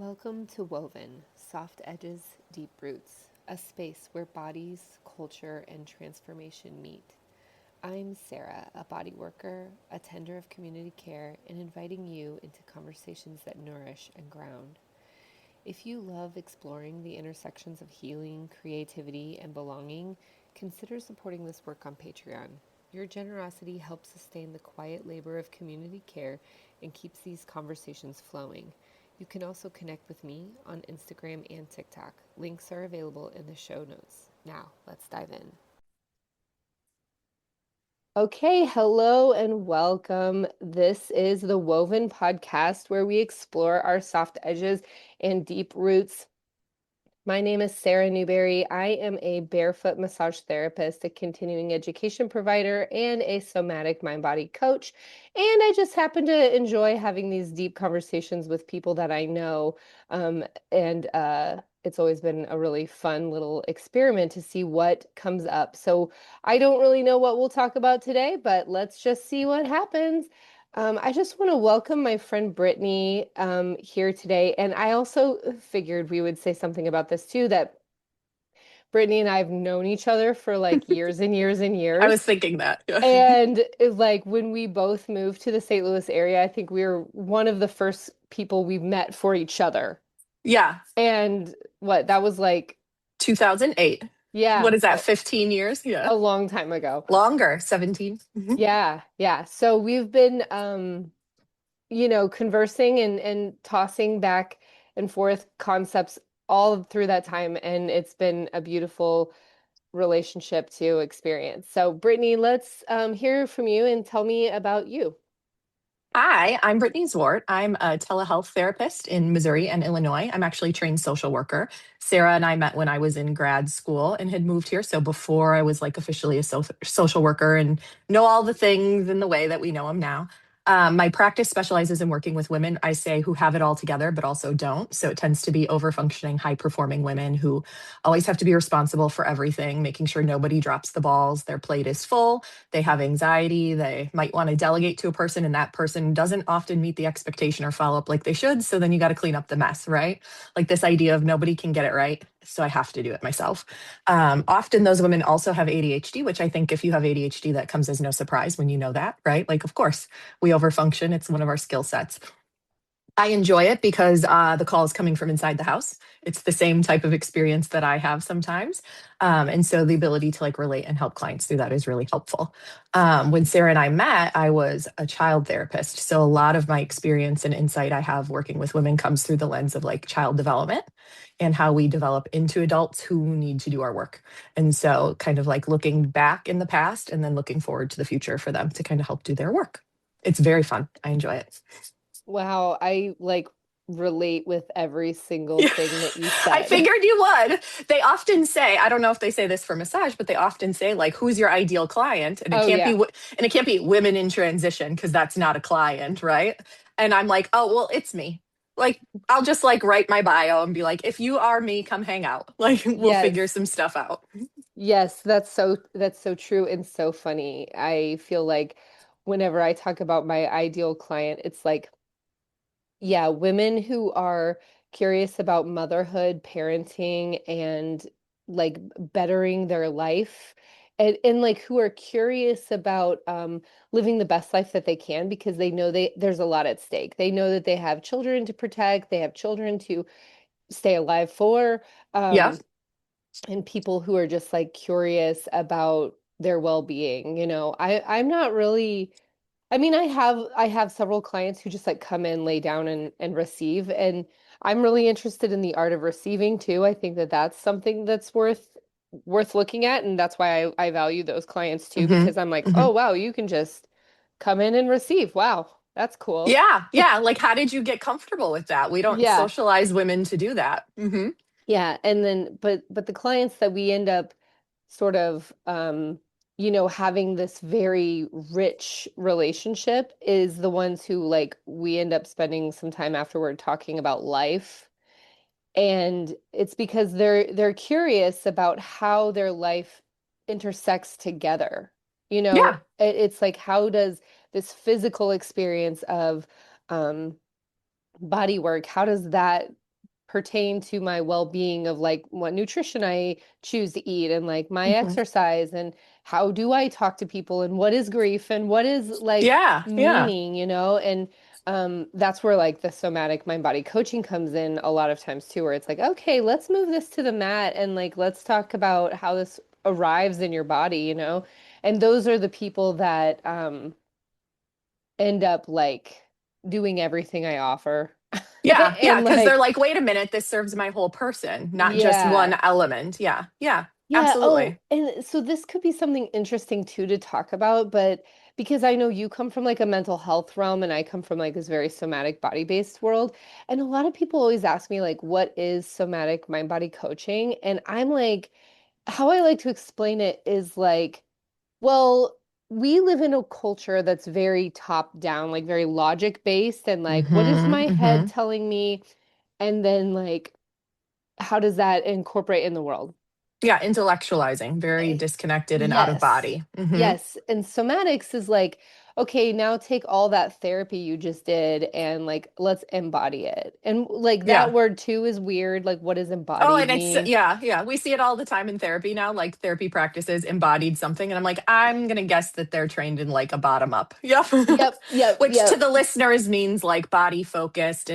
Welcome to Woven, Soft Edges, Deep Roots, a space where bodies, culture, and transformation meet. I'm Sara, a body worker, a tender of community care, and inviting you into conversations that nourish and ground. If you love exploring the intersections of healing, creativity, and belonging, consider supporting this work on Patreon. Your generosity helps sustain the quiet labor of community care and keeps these conversations flowing. You can also connect with me on Instagram and TikTok. Links are available in the show notes. Now, let's dive in. Okay, hello and welcome. This is the Woven Podcast where we explore our soft edges and deep roots. My name is Sara Newberry. I am a barefoot massage therapist, a continuing education provider, and a somatic mind-body coach. And I just happen to enjoy having these deep conversations with people that I know. And it's always been a really fun little experiment to see what comes up. So I don't really know what we'll talk about today, but let's just see what happens. I just want to welcome my friend Brittanie here today. And I also figured we would say something about this too, that Brittanie and I have known each other for like years and years and I years. was thinking that. Yeah. And like when we both moved to the St. Louis area, I think we were one of the first people we met for each other. Yeah. And what that was like, 2008. yeah, What is that? 15 years? Yeah. a long time ago. Longer, 17. Yeah, yeah. So we've been conversing and tossing back and forth concepts all through that time. And it's been a beautiful relationship to experience. So, Brittanie, let's hear from you and tell me about you. Hi, I'm Brittanie Zwart. I'm a telehealth therapist in Missouri and Illinois. I'm actually a trained social worker. Sara and I met when I was in grad school and had moved here. So before I was like officially a social worker and know all the things in the way that we know them now. My practice specializes in working with women, I say, who have it all together, but also don't. So it tends to be over functioning, high performing women who always have to be responsible for everything, making sure nobody drops the balls, their plate is full, they have anxiety, they might want to delegate to a person, and that person doesn't often meet the expectation or follow up like they should. So then you got to clean up the mess, right? Like this idea of nobody can get it right. So I have to do it myself. Often those women also have ADHD, which I think if you have ADHD, that comes as no surprise when you know that, right? Like, of course, we overfunction. It's one of our skill sets. I enjoy it because the call is coming from inside the house. It's the same type of experience that I have sometimes. And so the ability to like relate and help clients through that is really helpful. When Sara and I met, I was a child therapist. So a lot of my experience and insight I have working with women comes through the lens of like child development and how we develop into adults who need to do our work. And so kind of like looking back in the past and then looking forward to the future for them to kind of help do their work. It's very fun. I enjoy it. Wow, I like relate with every single Yeah, thing that you I said. figured you would. They often say, I don't know if they say this for massage, but they often say like, "Who's your ideal client?" And it Oh, can't be, yeah. and it can't be women in transition because that's not a client, right? And I'm like, oh well, it's me. Like, I'll just like write my bio and be like, if you are me, come hang out. Like, we'll Yes. figure some stuff out. Yes, that's so true and so funny. I feel like whenever I talk about my ideal client, it's like, yeah, women who are curious about motherhood, parenting, and like bettering their life, and like who are curious about living the best life that they can because they know there's a lot at stake. They know that they have children to protect, they have children to stay alive for. Yeah. Um, and people who are just like curious about their well-being. I'm not really, I mean, I have several clients who just like come in, lay down and receive, and I'm really interested in the art of receiving too. I think that that's something that's worth looking at, and that's why I value those clients too, hmm because I'm like, hmm oh wow, you can just come in and receive. Wow, that's cool. Yeah. Yeah. Like, how did you get comfortable with that? We don't Yeah. socialize women to do that. Yeah, and then but the clients that we end up sort of having this very rich relationship is the ones who like we end up spending some time afterward talking about life. And it's because they're curious about how their life intersects together. Yeah. It's like how does this physical experience of um body work, how does that pertain to my well-being of like what nutrition I choose to eat and like my Mhm. exercise and how do I talk to people and what is grief and what is like Yeah, yeah. meaning, and that's where like the somatic mind body coaching comes in a lot of times too, where it's like, okay, let's move this to the mat and like let's talk about how this arrives in your body. And those are the people that end up like doing everything I offer. Yeah, yeah, And because they're like, like, wait a minute, this serves my whole person, not just one yeah. element. Yeah, yeah, Yeah. Oh, absolutely. and so this could be something interesting too to talk about, but because I know you come from like a mental health realm and I come from like this very somatic body-based world. And a lot of people always ask me like, what is somatic mind body coaching? And I'm like, how I like to explain it is like, well, we live in a culture that's very top down, like very logic based and like, what is Hmm, my head hmm. telling me? And then like, how does that incorporate in the world? Yeah, intellectualizing, very disconnected and out of Yes. body. Hmm. Yes. And somatics is like, okay, now take all that therapy you just did and like let's embody it. And like that Yeah. word too is weird. Like what does Oh, embodied and it's mean? yeah, yeah. We see it all the time in therapy now, like therapy practices embodied something. And I'm like, I'm gonna guess that they're trained in like a bottom up. Yep. Yep, yep, Which to yep. the listeners means like body focused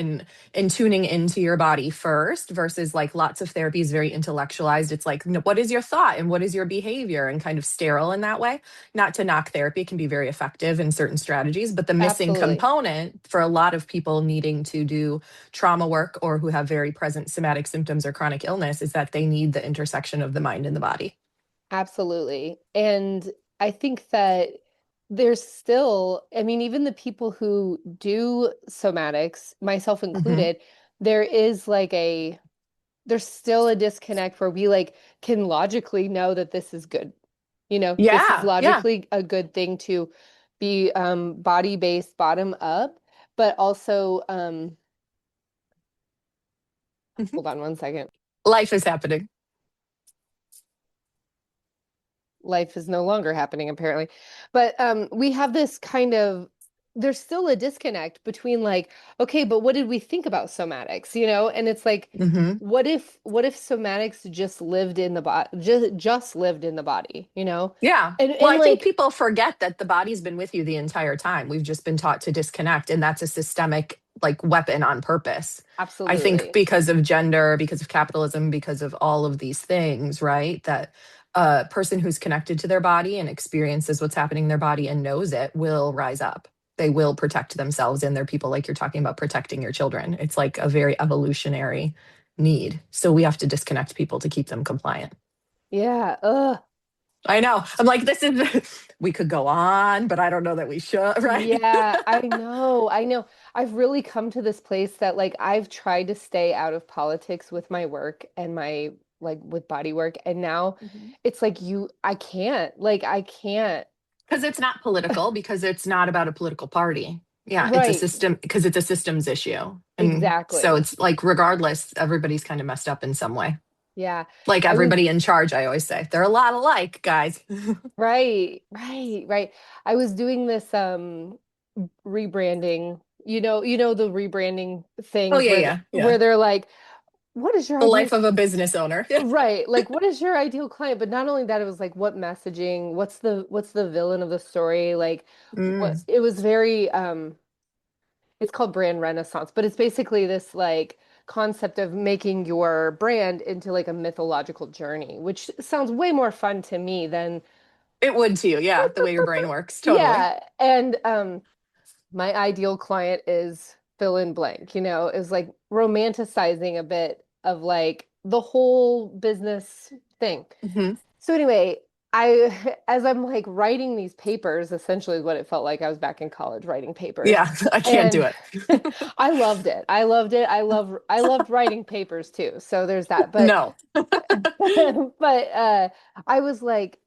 and tuning into your body first versus like lots of therapy is very intellectualized. It's like, what is your thought and what is your behavior and kind of sterile in that way. Not to knock therapy, it can be very effective in certain strategies, but the missing Absolutely. component for a lot of people needing to do trauma work or who have very present somatic symptoms or chronic illness is that they need the intersection of the mind and the body. Absolutely. And I think that there's still, I mean, even the people who do somatics, myself Hmm. included, there is like there's still a disconnect where we like can logically know that this is good. This is Yeah, yeah. logically a good thing to be body based, bottom up, but also Mhm. hold on one second. Life is happening. Life is no longer happening apparently. But we have this kind of there's still a disconnect between like, okay, but what did we think about somatics? And it's like, Hmm. what if somatics just lived in the body, just lived in the body? Yeah. And Well, and I think like people forget that the body's been with you the entire time. We've just been taught to disconnect, and that's a systemic like weapon on purpose. I think absolutely. because of gender, because of capitalism, because of all of these things, right? That a person who's connected to their body and experiences what's happening in their body and knows it will rise up. They will protect themselves and their people, like you're talking about protecting your children. It's like a very evolutionary need. So we have to disconnect people to keep them compliant. Yeah. Ugh. I know. I'm like, this is, we could go on, but I don't know that we should, right? Yeah, I know. I know. I've really come to this place that like I've tried to stay out of politics with my work and my like with body work. And now it's like I can't. Like I can't. Because it's not political, because it's not about a political party. Yeah, it's a Right. system, because it's a systems issue. And so Exactly. it's like, regardless, everybody's kind of messed up in some way. Yeah. Like I was everybody in charge, I always say. They're a lot alike, guys. right, right, right. I was doing this rebranding. You know the rebranding Oh, things yeah, where yeah, yeah. where they're like, what is your The ideal life of a business owner. Yeah. Right. Like what is your ideal client? But not only that, it was like what messaging, what's the villain of the story? Like what Mm. it was very it's called brand renaissance, but it's basically this like concept of making your brand into like a mythological journey, which sounds way more fun to me than It would to you. Yeah, the way your brain works. Totally. yeah. And my ideal client is fill in blank, is like romanticizing a bit of like the whole business thing. Hmm. So anyway, I as I'm like writing these papers, essentially is what it felt like. I was back in college writing papers. Yeah, I can't do And it. I loved it. I loved it. I loved writing papers too. So there's that. But No. but I was like,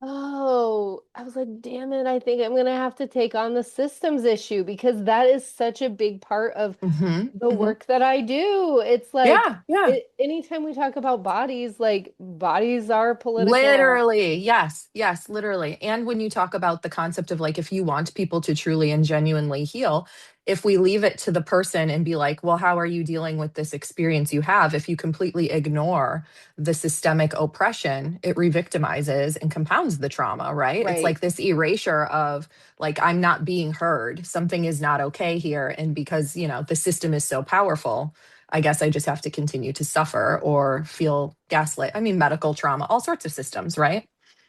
oh, I was like, damn it, I think I'm gonna have to take on the systems issue because that is such a big part of Hmm. the Hmm. work that I do. It's like Yeah, yeah. anytime we talk about bodies, like bodies are political. Literally, yes, yes, literally. And when you talk about the concept of like, if you want people to truly and genuinely heal, if we leave it to the person and be like, well, how are you dealing with this experience you have? If you completely ignore the systemic oppression, it re-victimizes and compounds the trauma, right? It's Right. like this erasure of like, I'm not being heard. Something is not okay here. And because, the system is so powerful, I guess I just have to continue to suffer or feel gaslit. I mean, medical trauma, all sorts of systems, right?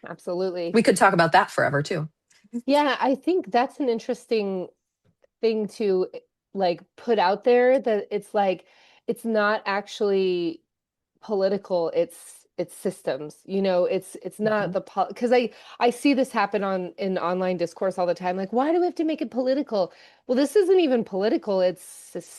Absolutely. We could talk about that forever too. Yeah, I think that's an interesting thing to like put out there, that it's like it's not actually political, it's systems, it's not Mhm. the because I see this happen on in online discourse all the time, like, why do we have to make it political? Well, this isn't even political, it's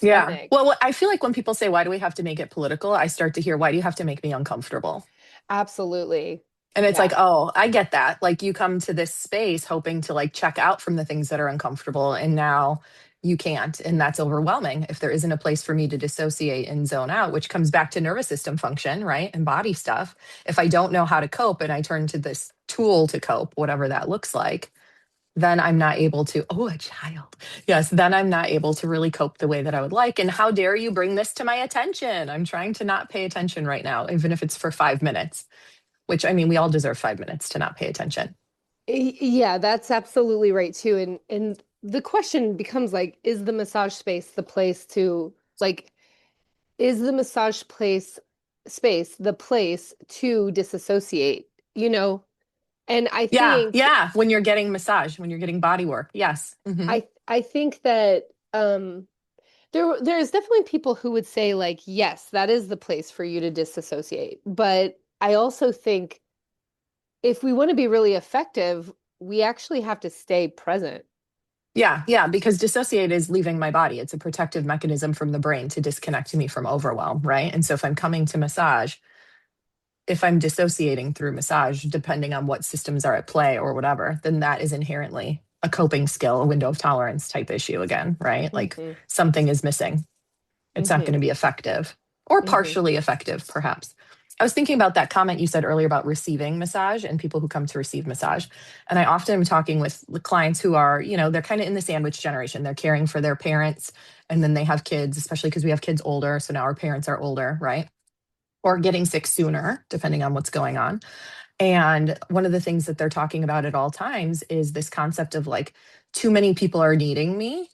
Yeah. systemic. Well, I feel like when people say, why do we have to make it political? I start to hear, why do you have to make me uncomfortable? Absolutely. And it's like, Yeah. oh, I get that. Like you come to this space hoping to like check out from the things that are uncomfortable. And now you can't. And that's overwhelming if there isn't a place for me to dissociate and zone out, which comes back to nervous system function, right? And body stuff. If I don't know how to cope and I turn to this tool to cope, whatever that looks like, then I'm not able to, oh, a child. Yes, then I'm not able to really cope the way that I would like. And how dare you bring this to my attention? I'm trying to not pay attention right now, even if it's for 5 minutes, which I mean, we all deserve 5 minutes to not pay attention. Yeah, that's absolutely right too. And the question becomes like, is the massage space the place to like, is the massage place space the place to disassociate, you know? And I Yeah, think yeah. When you're getting massage, when you're getting body work. Yes. Hmm. I think that there's definitely people who would say like, yes, that is the place for you to disassociate. But I also think if we want to be really effective, we actually have to stay present. Yeah, yeah. Because dissociate is leaving my body. It's a protective mechanism from the brain to disconnect me from overwhelm, right? And so if I'm coming to massage, if I'm dissociating through massage, depending on what systems are at play or whatever, then that is inherently a coping skill, a window of tolerance type issue again, right? Like Hmm. something is missing. It's not going Hmm. to be effective or Hmm. partially effective, perhaps. I was thinking about that comment you said earlier about receiving massage and people who come to receive massage. And I often am talking with clients who are, they're kind of in the sandwich generation. They're caring for their parents and then they have kids, especially because we have kids older. So now our parents are older, right? Or getting sick sooner, depending on what's going on. And one of the things that they're talking about at all times is this concept of like, too many people are needing me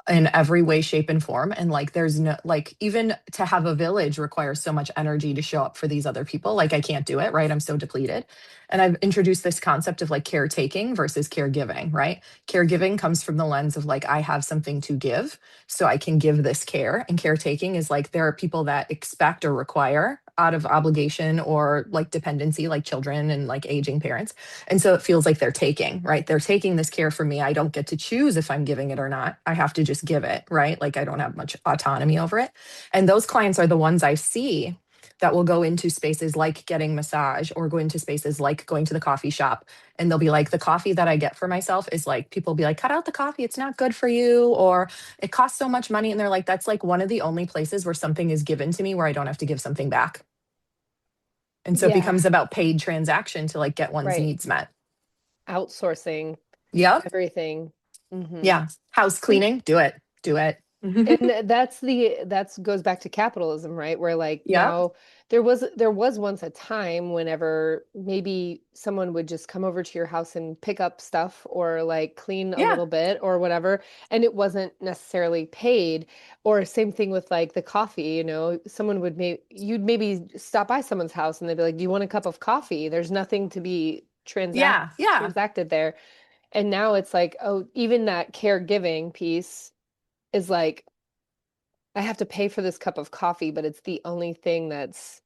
in every way, shape, and form. And like, there's no, like, even to have a village requires so much energy to show up for these other people. Like, I can't do it, right? I'm so depleted. And I've introduced this concept of like caretaking versus caregiving, right? Caregiving comes from the lens of like, I have something to give, so I can give this care. And caretaking is like, there are people that expect or require out of obligation or like dependency, like children and like aging parents. And so it feels like they're taking, right? They're taking this care from me. I don't get to choose if I'm giving it or not. I have to just give it, right? Like I don't have much autonomy over it. And those clients are the ones I see that will go into spaces like getting massage or go into spaces like going to the coffee shop. And they'll be like, the coffee that I get for myself is like, people will be like, cut out the coffee. It's not good for you. Or it costs so much money. And they're like, that's like one of the only places where something is given to me where I don't have to give something back. And so it Yeah, becomes about paid transaction to like get one's right. needs met. Outsourcing Yep. everything. Hmm. Yeah. House And cleaning, do it. Do it. and that's goes back to capitalism, right? Where like Yep. now there was once a time whenever maybe someone would just come over to your house and pick up stuff or like clean a Yeah. little bit or whatever, and it wasn't necessarily paid. Or same thing with like the coffee, someone would you'd maybe stop by someone's house and they'd be like, "Do you want a cup of coffee?" There's nothing to be Yeah. Yeah. transacted there. And now it's like, oh, even that caregiving piece is like, I have to pay for this cup of coffee, but it's the only thing that's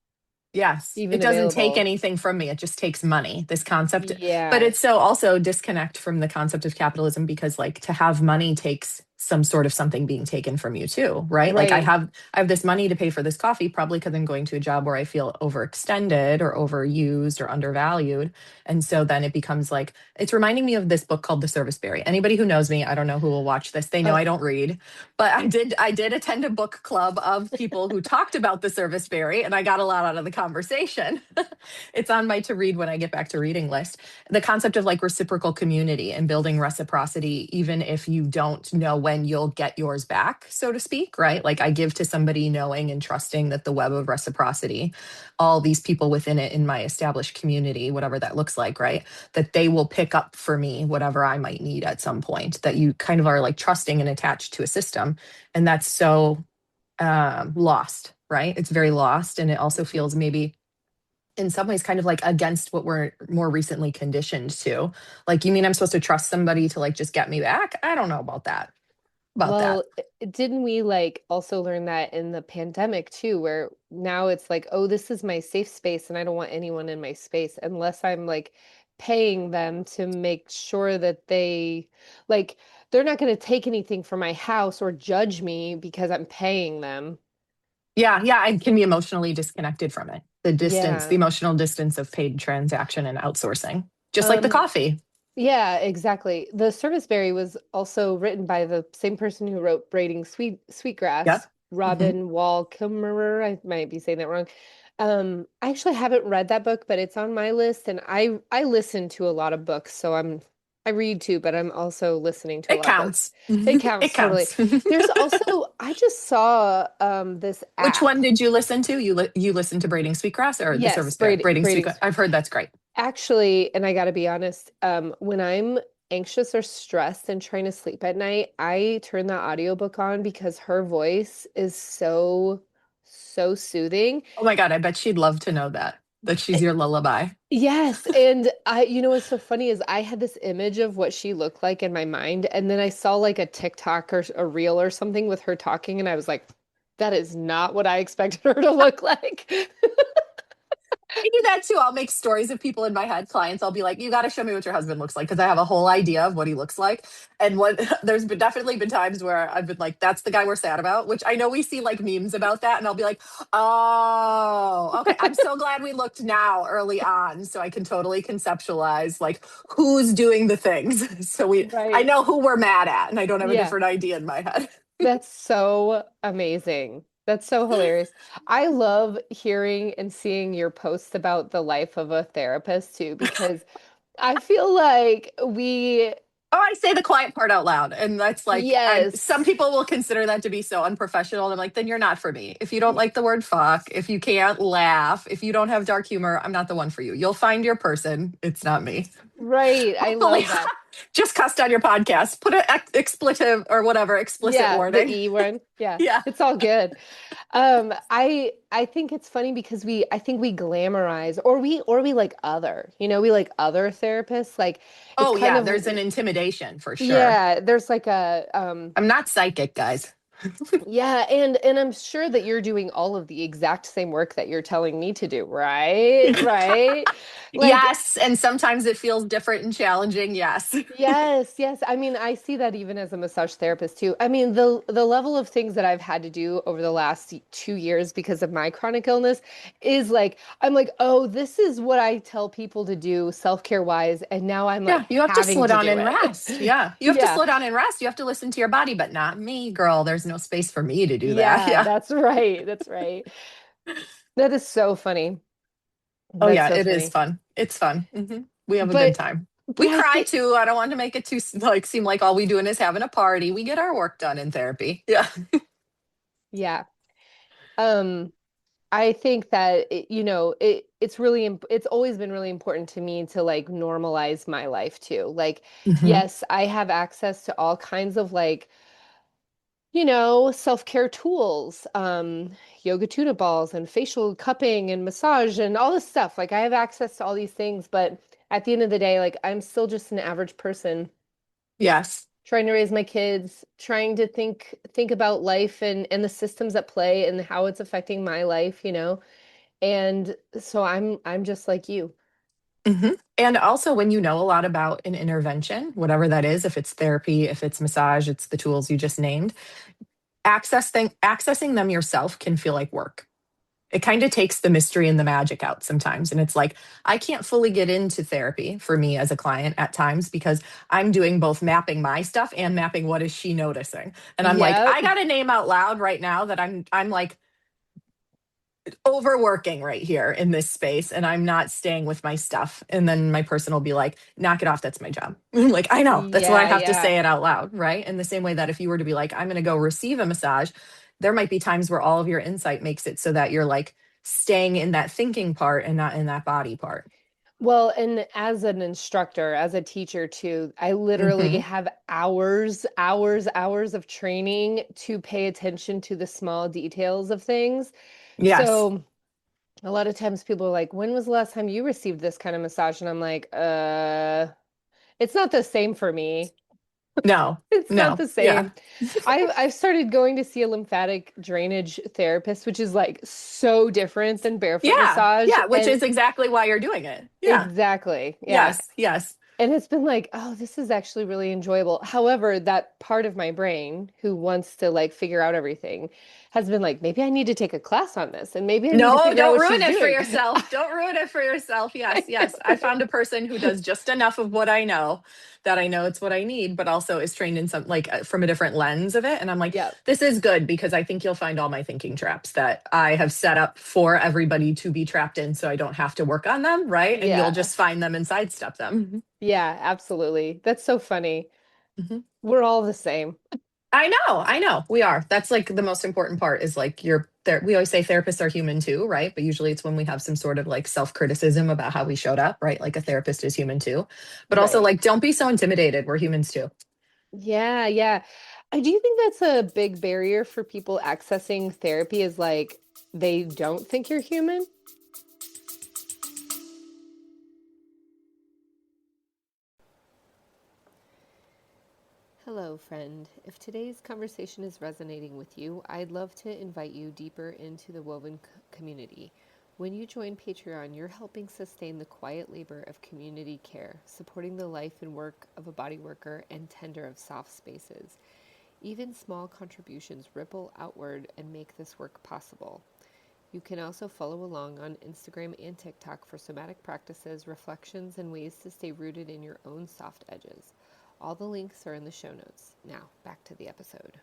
Yes. It even doesn't take available. anything from me. It just takes money, this concept. But Yeah. it's so also disconnect from the concept of capitalism because like to have money takes some sort of something being taken from you too, right? Like Right. I have this money to pay for this coffee, probably because I'm going to a job where I feel overextended or overused or undervalued. And so then it becomes like it's reminding me of this book called The Service Berry. Anybody who knows me, I don't know who will watch this. They know Oh, I don't read, but I did attend a book club of people who talked about The Service Berry and I got a lot out of the conversation. It's on my to read when I get back to reading list. The concept of like reciprocal community and building reciprocity, even if you don't know when you'll get yours back, so to speak, right? Like I give to somebody knowing and trusting that the web of reciprocity, all these people within it in my established community, whatever that looks like, right? That they will pick up for me whatever I might need at some point, that you kind of are like trusting and attached to a system. And that's so lost, right? It's very lost. And it also Mhm. feels maybe in some ways kind of like against what we're more recently conditioned to. Like, you mean I'm supposed to trust somebody to like just get me back? I don't know about that. About that. Well, didn't we like also learn that in the pandemic too, where now it's like, oh, this is my safe space and I don't want anyone in my space unless I'm like paying them to make sure that like they're not going to take anything from my house or judge me because I'm paying them. Yeah, yeah, I can be emotionally disconnected from it. The distance, the Yeah. emotional distance of paid transaction and outsourcing, just like the Um, coffee. Yeah, exactly. The Serviceberry was also written by the same person who wrote Braiding Sweetgrass, Yep. Hmm. Robin Wall Kimmerer. I might be saying that wrong. I actually haven't read that book, but it's on my list, and I listen to a lot of books, so I read too, but I'm also listening to a It lot of books. counts. It It counts totally. counts. There's also I just saw this Which app. one did you listen to? You listened to Braiding Sweetgrass or the Yes, Service Bear? Braiding Braiding. Sweetgrass. I've heard that's great. Actually, and I gotta be honest, when I'm anxious or stressed and trying to sleep at night, I turn the audiobook on because her voice is so soothing. Oh my God, I bet she'd love to know that she's your lullaby. Yes, and you know what's so funny is I had this image of what she looked like in my mind, and then I saw like a TikTok or a reel or something with her talking, and I was like, that is not what I expected her to look like. I do that too. I'll make stories of people in my head, clients. I'll be like, you got to show me what your husband looks like because I have a whole idea of what he looks like. And what definitely been times where I've been like, that's the guy we're sad about, which I know we see like memes about that. And I'll be like, oh, okay. I'm so glad we looked now early on so I can totally conceptualize like who's doing the things. I Right. know who we're mad at and I don't have a Yeah. different idea in my head. That's so amazing. That's so hilarious. I love hearing and seeing your posts about the life of a therapist too, because I feel like Oh, I say the quiet part out loud. And that's like, some yes. people will consider that to be so unprofessional. And I'm like, then you're not for me. If you don't like the word fuck, if you can't laugh, if you don't have dark humor, I'm not the one for you. You'll find your person. It's not me. Right. I Hopefully, love that. just cussed on your podcast. Put an expletive or whatever, explicit Yeah, the warning. E one. Yeah, Yeah. it's all good. I think it's funny because I think we glamorize or we like other, we like other therapists. Like it's Oh, kind yeah. of There's an intimidation for sure. yeah, there's like I'm not psychic, guys. yeah, and I'm sure that you're doing all of the exact same work that you're telling me to do, right? Right? Like Yes. And sometimes it feels different and challenging. Yes. yes, yes. I mean, I see that even as a massage therapist too. I mean, the level of things that I've had to do over the last 2 years because of my chronic illness is like I'm like, "Oh, this is what I tell people to do self-care wise," and now I'm Yeah, like you have to having slow to down do and it. rest. Yeah, you have to Yeah. slow down and rest. You have to listen to your body, but not me, girl. There's no space for me to do that. Yeah, Yeah. that's right. That's right. That is so funny. Oh, That's yeah, so it is funny. fun. It's fun. We have a good But time. but We I cry think too. I don't want to make it too like seem like all we doing is having a party. We get our work done in therapy. Yeah. yeah. Um I think that it's really it's always been really important to me to like normalize my life too. Like Hmm. yes, I have access to all kinds of like, self-care tools, yoga tuna balls and facial cupping and massage and all this stuff. Like I have access to all these things, but at the end of the day, like I'm still just an average person Yes. trying to raise my kids, trying to think about life and the systems at play and how it's affecting my life. And so I'm just like you. Hmm. And also, when you know a lot about an intervention, whatever that is, if it's therapy, if it's massage, it's the tools you just named, accessing them yourself can feel like work. It kind of takes the mystery and the magic out sometimes. And it's like, I can't fully get into therapy for me as a client at times because I'm doing both mapping my stuff and mapping what is she noticing. And I'm like, Yep. I got a name out loud right now that I'm like overworking right here in this space and I'm not staying with my stuff. And then my person will be like, knock it off. That's my job. I'm like, I know. That's why I Yeah, have to yeah. say it out loud. Right. In the same way that if you were to be like, I'm going to go receive a massage, there might be times where all of your insight makes it so that you're like staying in that thinking part and not in that body part. Well, and as an instructor, as a teacher too, I literally Hmm. have hours, hours, hours of training to pay attention to the small details of things. Yes. So a lot of times people are like, when was the last time you received this kind of massage? And I'm like, it's not the same for me. No, It's not no. the Yeah. same. I've started going to see a lymphatic drainage therapist, which is like so different than barefoot Yeah. massage. Yeah. Which And is exactly why you're doing it. Yeah. exactly, yeah. Yes. Yes. And it's been like, oh, this is actually really enjoyable. However, that part of my brain who wants to like figure out everything has been like, maybe I need to take a class on this and maybe I need to No, figure out don't what ruin she's it for doing. yourself. Don't ruin it for yourself. Yes, I yes. I found a person who does just enough of what I know that I know it's what I need, but also is trained in some like from a different lens of it. And I'm like, Yeah, this is good because I think you'll find all my thinking traps that I have set up for everybody to be trapped in so I don't have to work on them. Right. And you'll yeah, just find them and sidestep them. yeah, absolutely. That's so funny. Mhm. We're all the same. I know. We are. That's like the most important part is like you're there. We always say therapists are human too, right? But usually it's when we have some sort of like self-criticism about how we showed up, right? Like a therapist is human too. But also Right. like don't be so intimidated. We're humans too. Yeah, yeah. I do think that's a big barrier for people accessing therapy is like they don't think you're human. Hello, friend. If today's conversation is resonating with you, I'd love to invite you deeper into the Woven community. When you join Patreon, you're helping sustain the quiet labor of community care, supporting the life and work of a body worker and tender of soft spaces. Even small contributions ripple outward and make this work possible. You can also follow along on Instagram and TikTok for somatic practices, reflections, and ways to stay rooted in your own soft edges. All the links are in the show notes. Now, back to the episode.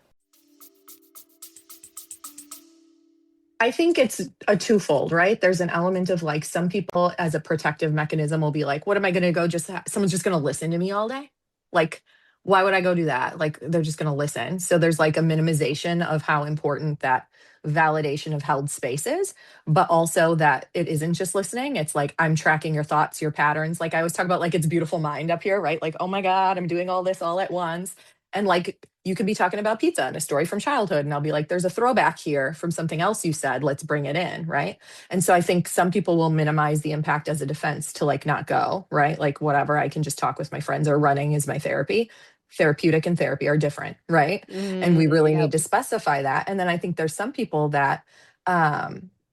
I think it's a twofold, right? There's an element of like some people as a protective mechanism will be like, what am I going to go someone's just going to listen to me all day? Like, why would I go do that? Like, they're just going to listen. So there's like a minimization of how important that validation of held space is, but also that it isn't just listening. It's like, I'm tracking your thoughts, your patterns. Like I always talk about like it's beautiful mind up here, right? Like, oh my God, I'm doing all this all at once. And like you could be talking about pizza and a story from childhood. And I'll be like, there's a throwback here from something else you said. Let's bring it in. Right. And so I think some people will minimize the impact as a defense to like not go. Right. Like, whatever, I can just talk with my friends or running is my therapy. Therapeutic and therapy are different. Right. And we really need Yep. to specify that. And then I think there's some people that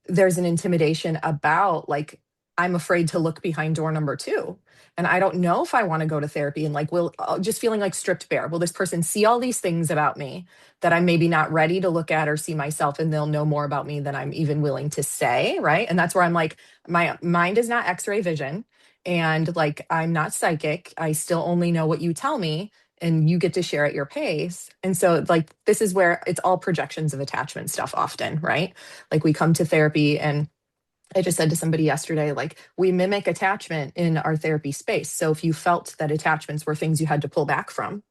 there's an intimidation about like, I'm afraid to look behind door number two and I don't know if I want to go to therapy and like will just feeling like stripped bare. Will this person see all these things about me that I'm maybe not ready to look at or see myself and they'll know more about me than I'm even willing to say, right? And that's where I'm like my mind is not x-ray vision and like I'm not psychic. I still only know what you tell me and you get to share at your pace. And so like this is where it's all projections of attachment stuff often, right? Like we come to therapy and I just said to somebody yesterday, like, we mimic attachment in our therapy space. So if you felt that attachments were things you had to pull back from,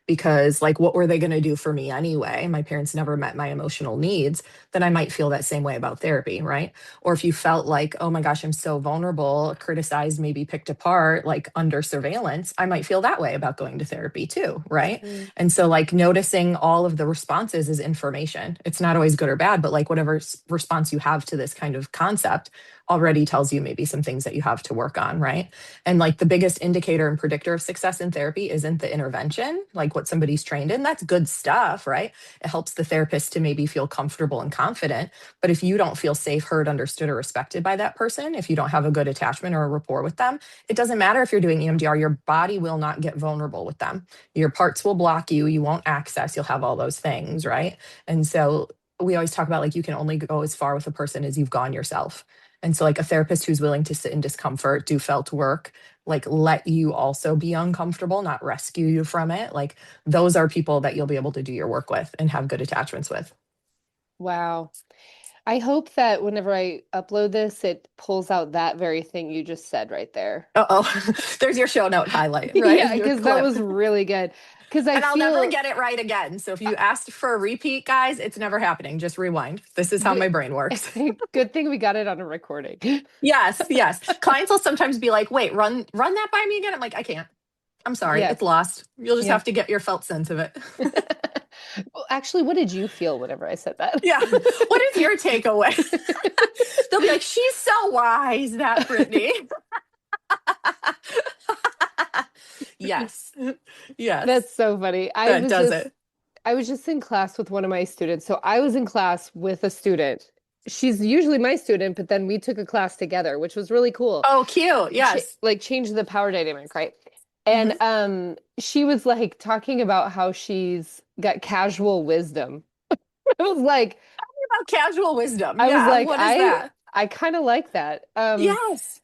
because, like, what were they going to do for me anyway? My parents never met my emotional needs, then I might feel that same way about therapy, right? Or if you felt like, oh my gosh, I'm so vulnerable, criticized, maybe picked apart, like under surveillance, I might feel that way about going to therapy too, right? Mm. And so, like, noticing all of the responses is information. It's not always good or bad, but like, whatever response you have to this kind of concept already tells you maybe some things that you have to work on, right? And like the biggest indicator and predictor of success in therapy isn't the intervention, like what somebody's trained in. That's good stuff, right? It helps the therapist to maybe feel comfortable and confident. But if you don't feel safe, heard, understood, or respected by that person, if you don't have a good attachment or a rapport with them, it doesn't matter if you're doing EMDR, your body will not get vulnerable with them. Your parts will block you, you won't access, you'll have all those things, right? And so we always talk about like you can only go as far with a person as you've gone yourself. And so, like a therapist who's willing to sit in discomfort, do felt work, like let you also be uncomfortable, not rescue you from it. Like, those are people that you'll be able to do your work with and have good attachments with. Wow. I hope that whenever I upload this, it pulls out that very thing you just said right there. Uh-oh. There's your show note highlight, right? Yeah, Your because that clip. was really good. Because I And I'll never feel get it right again. So if you asked for a repeat, guys, it's never happening. Just rewind. This is how good, my brain works. good thing we got it on a recording. Yes, yes. Clients will sometimes be like, "Wait, run that by me again." I'm like, "I can't. I'm sorry. Yeah, It's lost. You'll just yeah. have to get your felt sense of it." Well, actually, what did you feel whenever I said that? Yeah. What is your takeaway? They'll be like, "She's so wise, that Brittany." Yes. Yes. That's so funny. That does it. I was just in class with one of my students. So I was in class with a student. She's usually my student, but then we took a class together, which was really cool. Oh, cute. Ch Yes. like change the power dynamic, right? And Hmm. she was like talking about how she's got casual wisdom. I was like About casual wisdom. I was Yeah. like What is that? I kind of like that. Yes.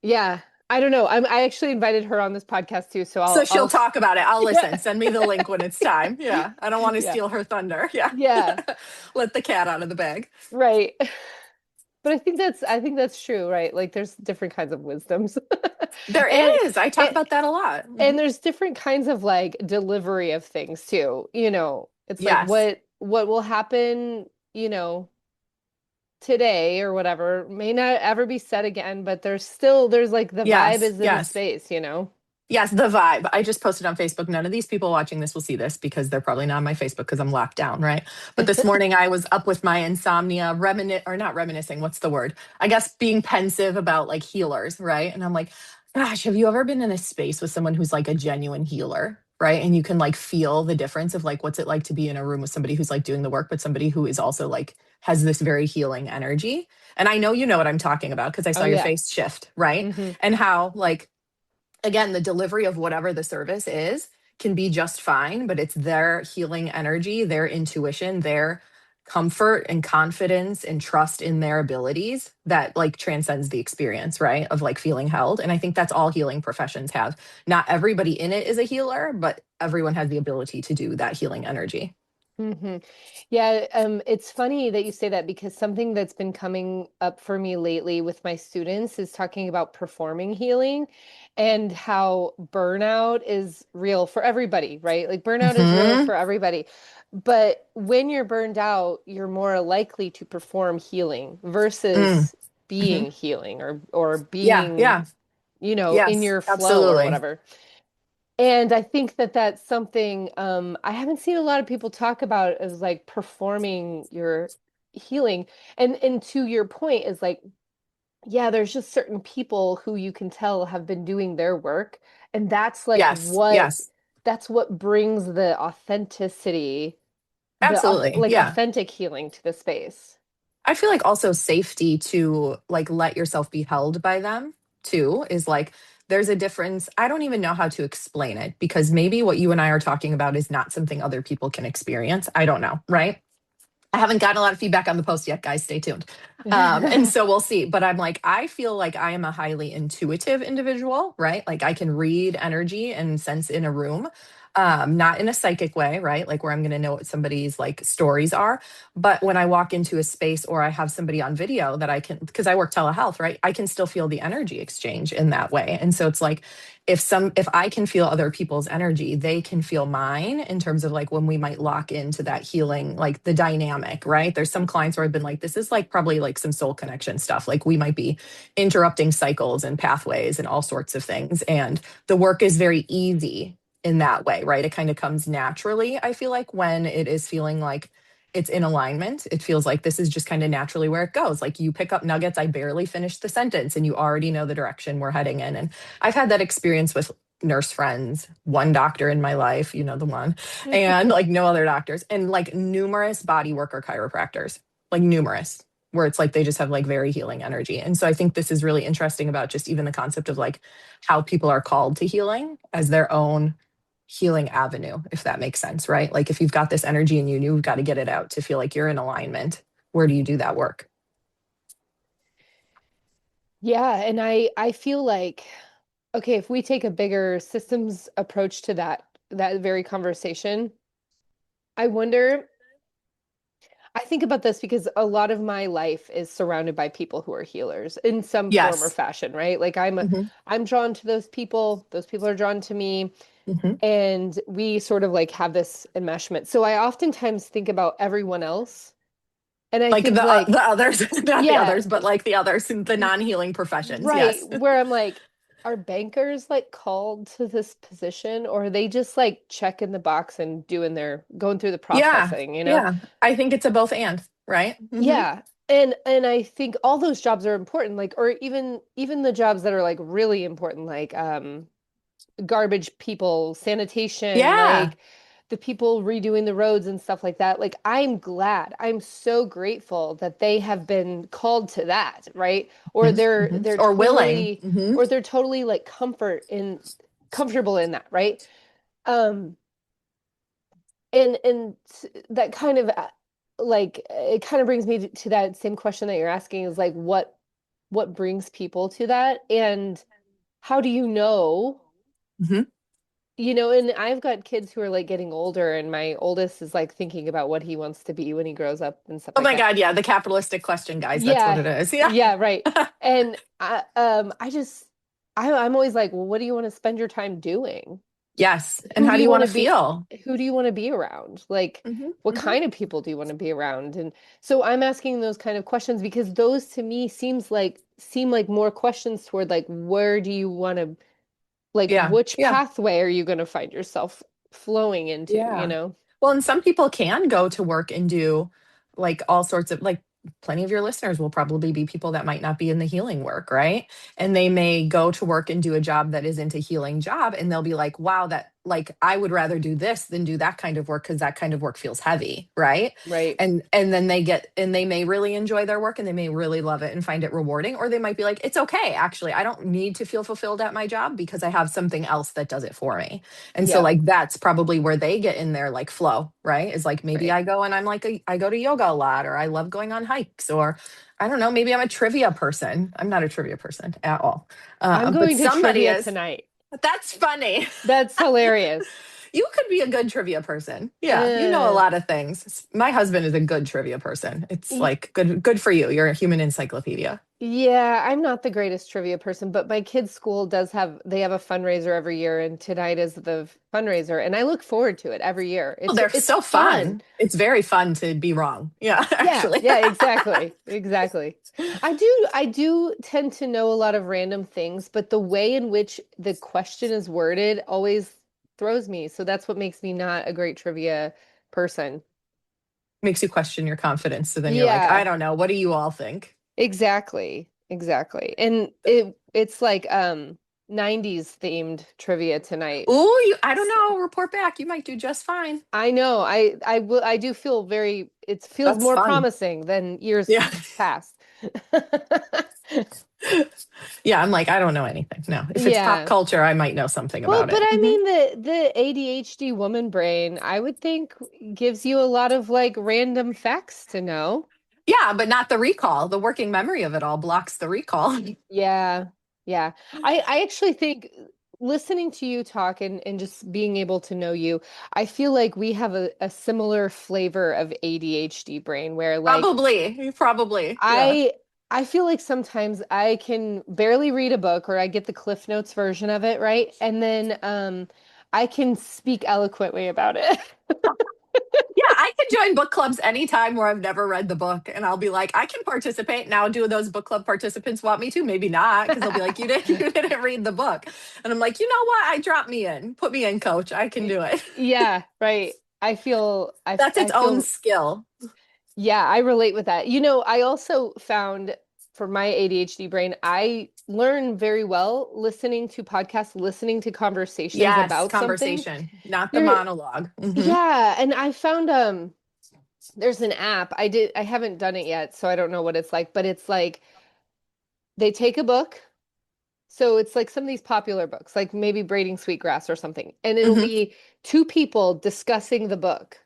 Yeah. I don't know. I actually invited her on this podcast too, so So she'll I'll talk about it. I'll listen. yeah. Send me the link when it's time. Yeah. I don't want to Yeah. steal her thunder. Yeah. Yeah. Let the cat out of the bag. Right. But I think that's true, right? Like there's different kinds of wisdoms. There And is. I talk and about that a lot. Hmm. and there's different kinds of like delivery of things too. It's like Yes. what will happen, today or whatever may not ever be said again, but there's like the vibe Yes. is in the Yes. space. Yes, the vibe. I just posted on Facebook. None of these people watching this will see this because they're probably not on my Facebook because I'm locked down, right? But this morning I was up with my insomnia, or not reminiscing, what's the word? I guess being pensive about like healers, right? And I'm like, gosh, have you ever been in a space with someone who's like a genuine healer? Right. And you can like feel the difference of like what's it like to be in a room with somebody who's like doing the work, but somebody who is also like has this very healing energy. And I know you know what I'm talking about because I Oh saw your yeah. face shift, right? Hmm. And how like again, the delivery of whatever the service is can be just fine, but it's their healing energy, their intuition, their comfort and confidence and trust in their abilities that like transcends the experience, right? Of like feeling held. And I think that's all healing professions have. Not everybody in it is a healer, but everyone has the ability to do that healing energy. Hmm. Yeah, it's funny that you say that because something that's been coming up for me lately with my students is talking about performing healing and how burnout is real for everybody, right? Like burnout is real Hmm. for everybody. But when you're burned out, you're more likely to perform healing Mm. versus Hmm. being healing or Yeah. being, Yeah. in Yes, your flow or absolutely. whatever. And I think that that's something I haven't seen a lot of people talk about as like performing your healing. And to your point is like, yeah, there's just certain people who you can tell have been doing their work, and Yes. Yes. that's what brings the authenticity, Absolutely. like Yeah. authentic healing to the space. I feel like also safety to like let yourself be held by them too is like there's a difference. I don't even know how to explain it because maybe what you and I are talking about is not something other people can experience. I don't know, right? I haven't gotten a lot of feedback on the post yet, guys. Stay tuned. And so we'll see. But I'm like, I feel like I am a highly intuitive individual, right? Like I can read energy and sense in a room, not in a psychic way, right? Like where I'm going to know what somebody's like stories are. But when I walk into a space or I have somebody on video that I can, because I work telehealth, right? I can still feel the energy exchange in that way. And so it's like, if I can feel other people's energy, they can feel mine in terms of like when we might lock into that healing, like the dynamic, right? There's some clients where I've been like, this is like probably like some soul connection stuff. Like we might be interrupting cycles and pathways and all sorts of things. And the work is very easy in that way, right? It kind of comes naturally, I feel like, when it is feeling like it's in alignment. It feels like this is just kind of naturally where it goes. Like you pick up nuggets, I barely finished the sentence, and you already know the direction we're heading in. And I've had that experience with nurse friends, one doctor in my life, you know, the one, and like no other doctors, and like numerous body worker chiropractors, like numerous, where it's like they just have like very healing energy. And so I think this is really interesting about just even the concept of like how people are called to healing as their own healing avenue, if that makes sense, right? Like if you've got this energy and you've got to get it out to feel like you're in alignment, where do you do that work? Yeah, and I feel like okay, if we take a bigger systems approach to that very conversation, I wonder I think about this because a lot of my life is surrounded by people who are healers in some form or Yes. fashion, right? Like Hmm. I'm drawn to those people are drawn to me, Hmm. and we sort of like have this enmeshment. So I oftentimes think about everyone else, and I Like think the like, others, not the yeah, others, but like the others in the non-healing professions. right, Yes. where I'm like, are bankers like called to this position, or are they just like checking the box and doing their going through the Yeah. processing, you know? Yeah. I think it's a both and, right? Hmm. Yeah. And I think all those jobs are important, like, or even the jobs that are like really important, like garbage people, sanitation, Yeah. like the people redoing the roads and stuff like that. Like I'm glad, I'm so grateful that they have been called to that, right? Or Hmm. Hmm. or they're totally like comfortable in that, right? Um and that kind of like it kind of brings me to that same question that you're asking is like what brings people to that, and how do you know? Hmm. You know, and I've got kids who are like getting older, and my oldest is like thinking about what he wants to be when he grows up and stuff Oh like my that. God. Yeah. The capitalistic question, guys. That's what Yeah, it is. Yeah. yeah, right. And I'm always like, well, what do you want to spend your time doing? Yes. And Who how do do you you want want to to be? feel? Who do you want to be around? Like, Hmm. what Hmm. kind of people do you want to be around? And so I'm asking those kind of questions because those to me seem like more questions toward like where do you want to, like, Yeah. which Yeah. pathway are you going to find yourself flowing into, you Yeah. know? Well, and some people can go to work and do like all sorts of like plenty of your listeners will probably be people that might not be in the healing work, right? And they may go to work and do a job that isn't a healing job and they'll be like, "Wow, that like I would rather do this than do that kind of work because that kind of work feels heavy," right? Right. And then they may really enjoy their work and they may really love it and find it rewarding, or they might be like, "It's okay, actually. I don't need to feel fulfilled at my job because I have something else that does it for me." And so Yeah. like that's probably where they get in their like flow, right? Is like maybe Right. I go and I'm like I go to yoga a lot, or I love going on hikes, or I don't know, maybe I'm a trivia person. I'm not a trivia person at all. I'm But going to somebody trivia is. tonight. That's funny. That's hilarious. You could be a good trivia person. Yeah, you know a Uh, lot of things. My husband is a good trivia person. It's y- like good for you. You're a human encyclopedia. Yeah, I'm not the greatest trivia person, but my kids' school they have a fundraiser every year, and tonight is the fundraiser, and I look forward to it every year. Well, they're It's so fun. fun. It's very fun to be wrong. Yeah, Yeah, actually. yeah, exactly. Exactly. I do tend to know a lot of random things, but the way in which the question is worded always throws me. So that's what makes me not a great trivia person. Makes you question your confidence. So then you're like, I Yeah. don't know. What do you all think? Exactly. Exactly. And it's like 90s themed trivia tonight. Oh, I don't know. Report back. You might do just fine. I know. I do feel very it feels That's more fun. promising than years Yeah. past. Yeah. I'm like, I don't know anything. No. If it's pop Yeah. culture, I might know something Well, about but it. I Mhm. mean the ADHD woman brain, I would think gives you a lot of like random facts to know. Yeah, but not the recall. The working memory of it all blocks the recall. Yeah. Yeah. I actually think listening to you talk and just being able to know you, I feel like we have a similar flavor of ADHD brain where like Probably. Probably. Yeah. I I feel like sometimes I can barely read a book or I get the Cliff Notes version of it, right? And then I can speak eloquently about it. Yeah, I can join book clubs anytime where I've never read the book, and I'll be like, I can participate now. Do those book club participants want me to? Maybe not, because they'll be like, you didn't read the book, and I'm like, you know what? I drop me in, put me in, coach. I can do it. Yeah, right. That's its I own feel skill. yeah, I relate with that. You know, I also found for my ADHD brain, I learn very well listening to podcasts, listening to conversations Yes, about something. conversation, not the There, monologue. Hmm. yeah, and I found there's an app. I haven't done it yet, so I don't know what it's like, but it's like they take a book. So it's like some of these popular books, like maybe Braiding Sweetgrass or something, and it'll Hmm. be two people discussing the book.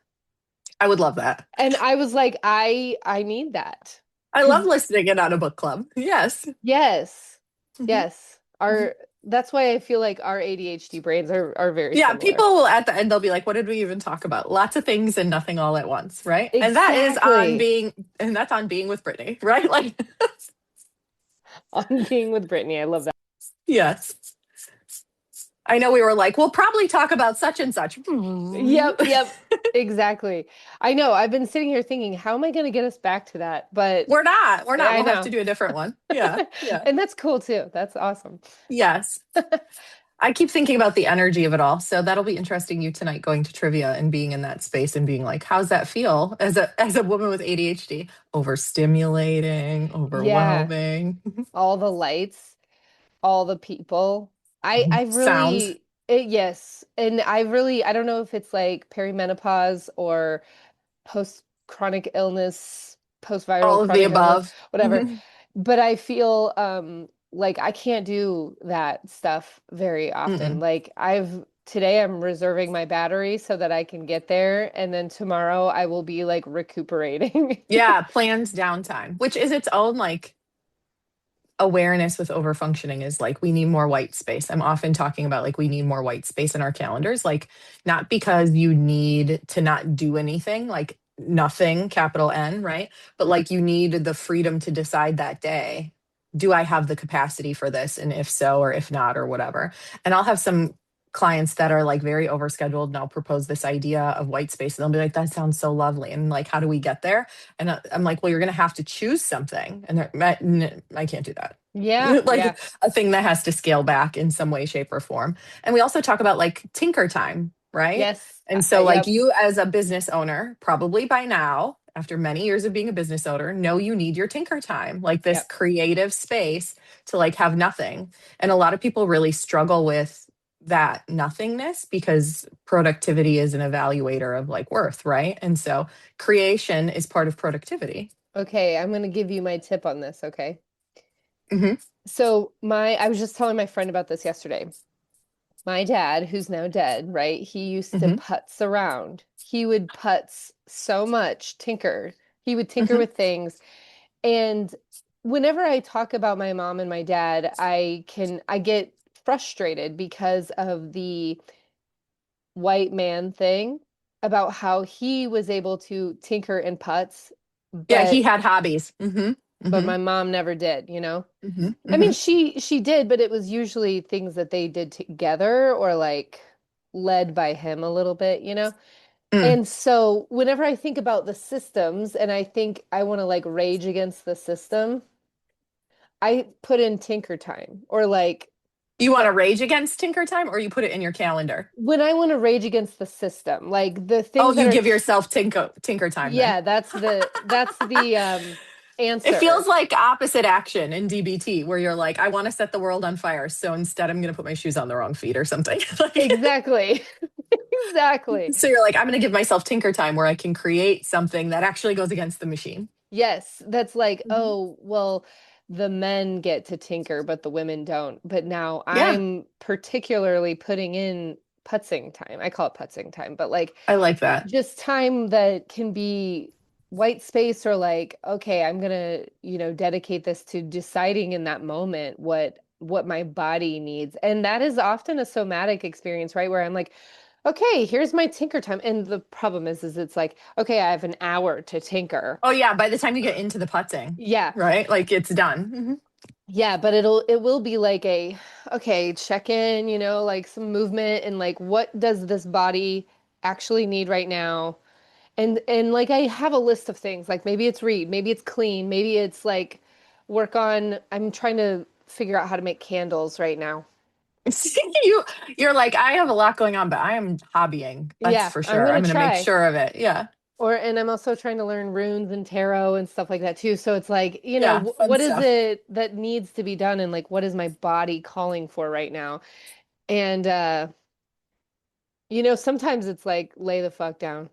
I would love that. And I was like, I need that. I love Because listening in on a book club. Yes. yes, Hmm. yes. Our That's why I feel like our ADHD brains are very Yeah, similar. people will at the end they'll be like, "What did we even talk about? Lots of things and nothing all at once, right?" Exactly. And that's on being with Brittany, right? Like, On being with Brittany. I love that. yes, I know we were like, "We'll probably talk about such and such." Yep, yep. Exactly. I know. I've been sitting here thinking, how am I going to get us back to that? But We're not. We're yeah, not. I We'll have know. to do a different one. Yeah, yeah, And that's cool too. That's awesome. yes. I keep thinking about the energy of it all. So that'll be interesting you tonight going to trivia and being in that space and being like, how's that feel as a woman with ADHD? Overstimulating, Yeah. overwhelming. All the lights, all the people. I've Sounds, really yes. And I don't know if it's like perimenopause or post chronic illness, post viral all of the chronic illness, above. whatever. Mhm. But I feel like I can't do that stuff very often. Mm-mm. Like today I'm reserving my battery so that I can get there, and then tomorrow I will be like recuperating. Yeah, planned downtime, which is its own like awareness with overfunctioning is like we need more white space. I'm often talking about like we need more white space in our calendars, like not because you need to not do anything, like nothing, capital N, right? But like you need the freedom to decide that day, do I have the capacity for this? And if so, or if not, or whatever. And I'll have some clients that are like very overscheduled and I'll propose this idea of white space and they'll be like, that sounds so lovely. And like, how do we get there? And I'm like, well, you're going to have to choose something. And I can't do that. Yeah, Like yeah. a thing that has to scale back in some way, shape, or form. And we also talk about like tinker time, right? Yes. And so, like, Yep. you as a business owner, probably by now, after many years of being a business owner, know you need your tinker time, like this Yep. creative space to like have nothing. And a lot of people really struggle with that nothingness because productivity is an evaluator of like worth, right? And so creation is part of productivity. Okay, I'm gonna give you my tip on this, okay? Hmm. So I was just telling my friend about this yesterday. My dad, who's now dead, right? He used to Hmm. putz around. He would putz so much, tinker. He would tinker Hmm. with things. And whenever I talk about my mom and my dad, I get frustrated because of the white man thing about how he was able to tinker and putz, Yeah, he but had hobbies. Hmm. but Hmm. my mom never did, you know? Hmm. I mean, Hmm. she did, but it was usually things that they did together or like led by him a little bit, you know? Mm. And so whenever I think about the systems and I think I want to like rage against the system, I put in tinker time or like You want so to rage against Tinker Time or you put it in your calendar? when I want to rage against the system, like the Oh, things that you are give yourself Tinker Time then. yeah, that's the It feels answer. like opposite action in DBT, where you're like, I want to set the world on fire. So instead, I'm going to put my shoes on the wrong feet or something. Like, Exactly. Exactly. so you're like, I'm going to give myself Tinker Time where I can create something that actually goes against the machine. Yes, that's like, Mhm. oh, well, the men get to tinker, but the women don't. But now Yeah, I'm particularly putting in putzing time. I call it putzing time, but like I like that. just time that can be white space or like, okay, I'm gonna, dedicate this to deciding in that moment what my body needs. And that is often a somatic experience, right? Where I'm like, okay, here's my tinker time. And the problem is it's like, okay, I have an hour to tinker. Oh, yeah. By the time you get into the putting, Yeah. right? Like it's done. Yeah, but it will be like a okay, check in, like some movement and like what does this body actually need right now? And like I have a list of things, like maybe it's read, maybe it's clean, maybe it's like work on I'm trying to figure out how to make candles right now. you you're like, I have a lot going on, but I am hobbying. That's Yeah, for I'm sure. gonna I'm gonna make try. sure of it. Yeah. And I'm also trying to learn runes and tarot and stuff like that too. So it's like, Yeah. Fun what is stuff. it that needs to be done and like what is my body calling for right now? And sometimes it's like lay the fuck down.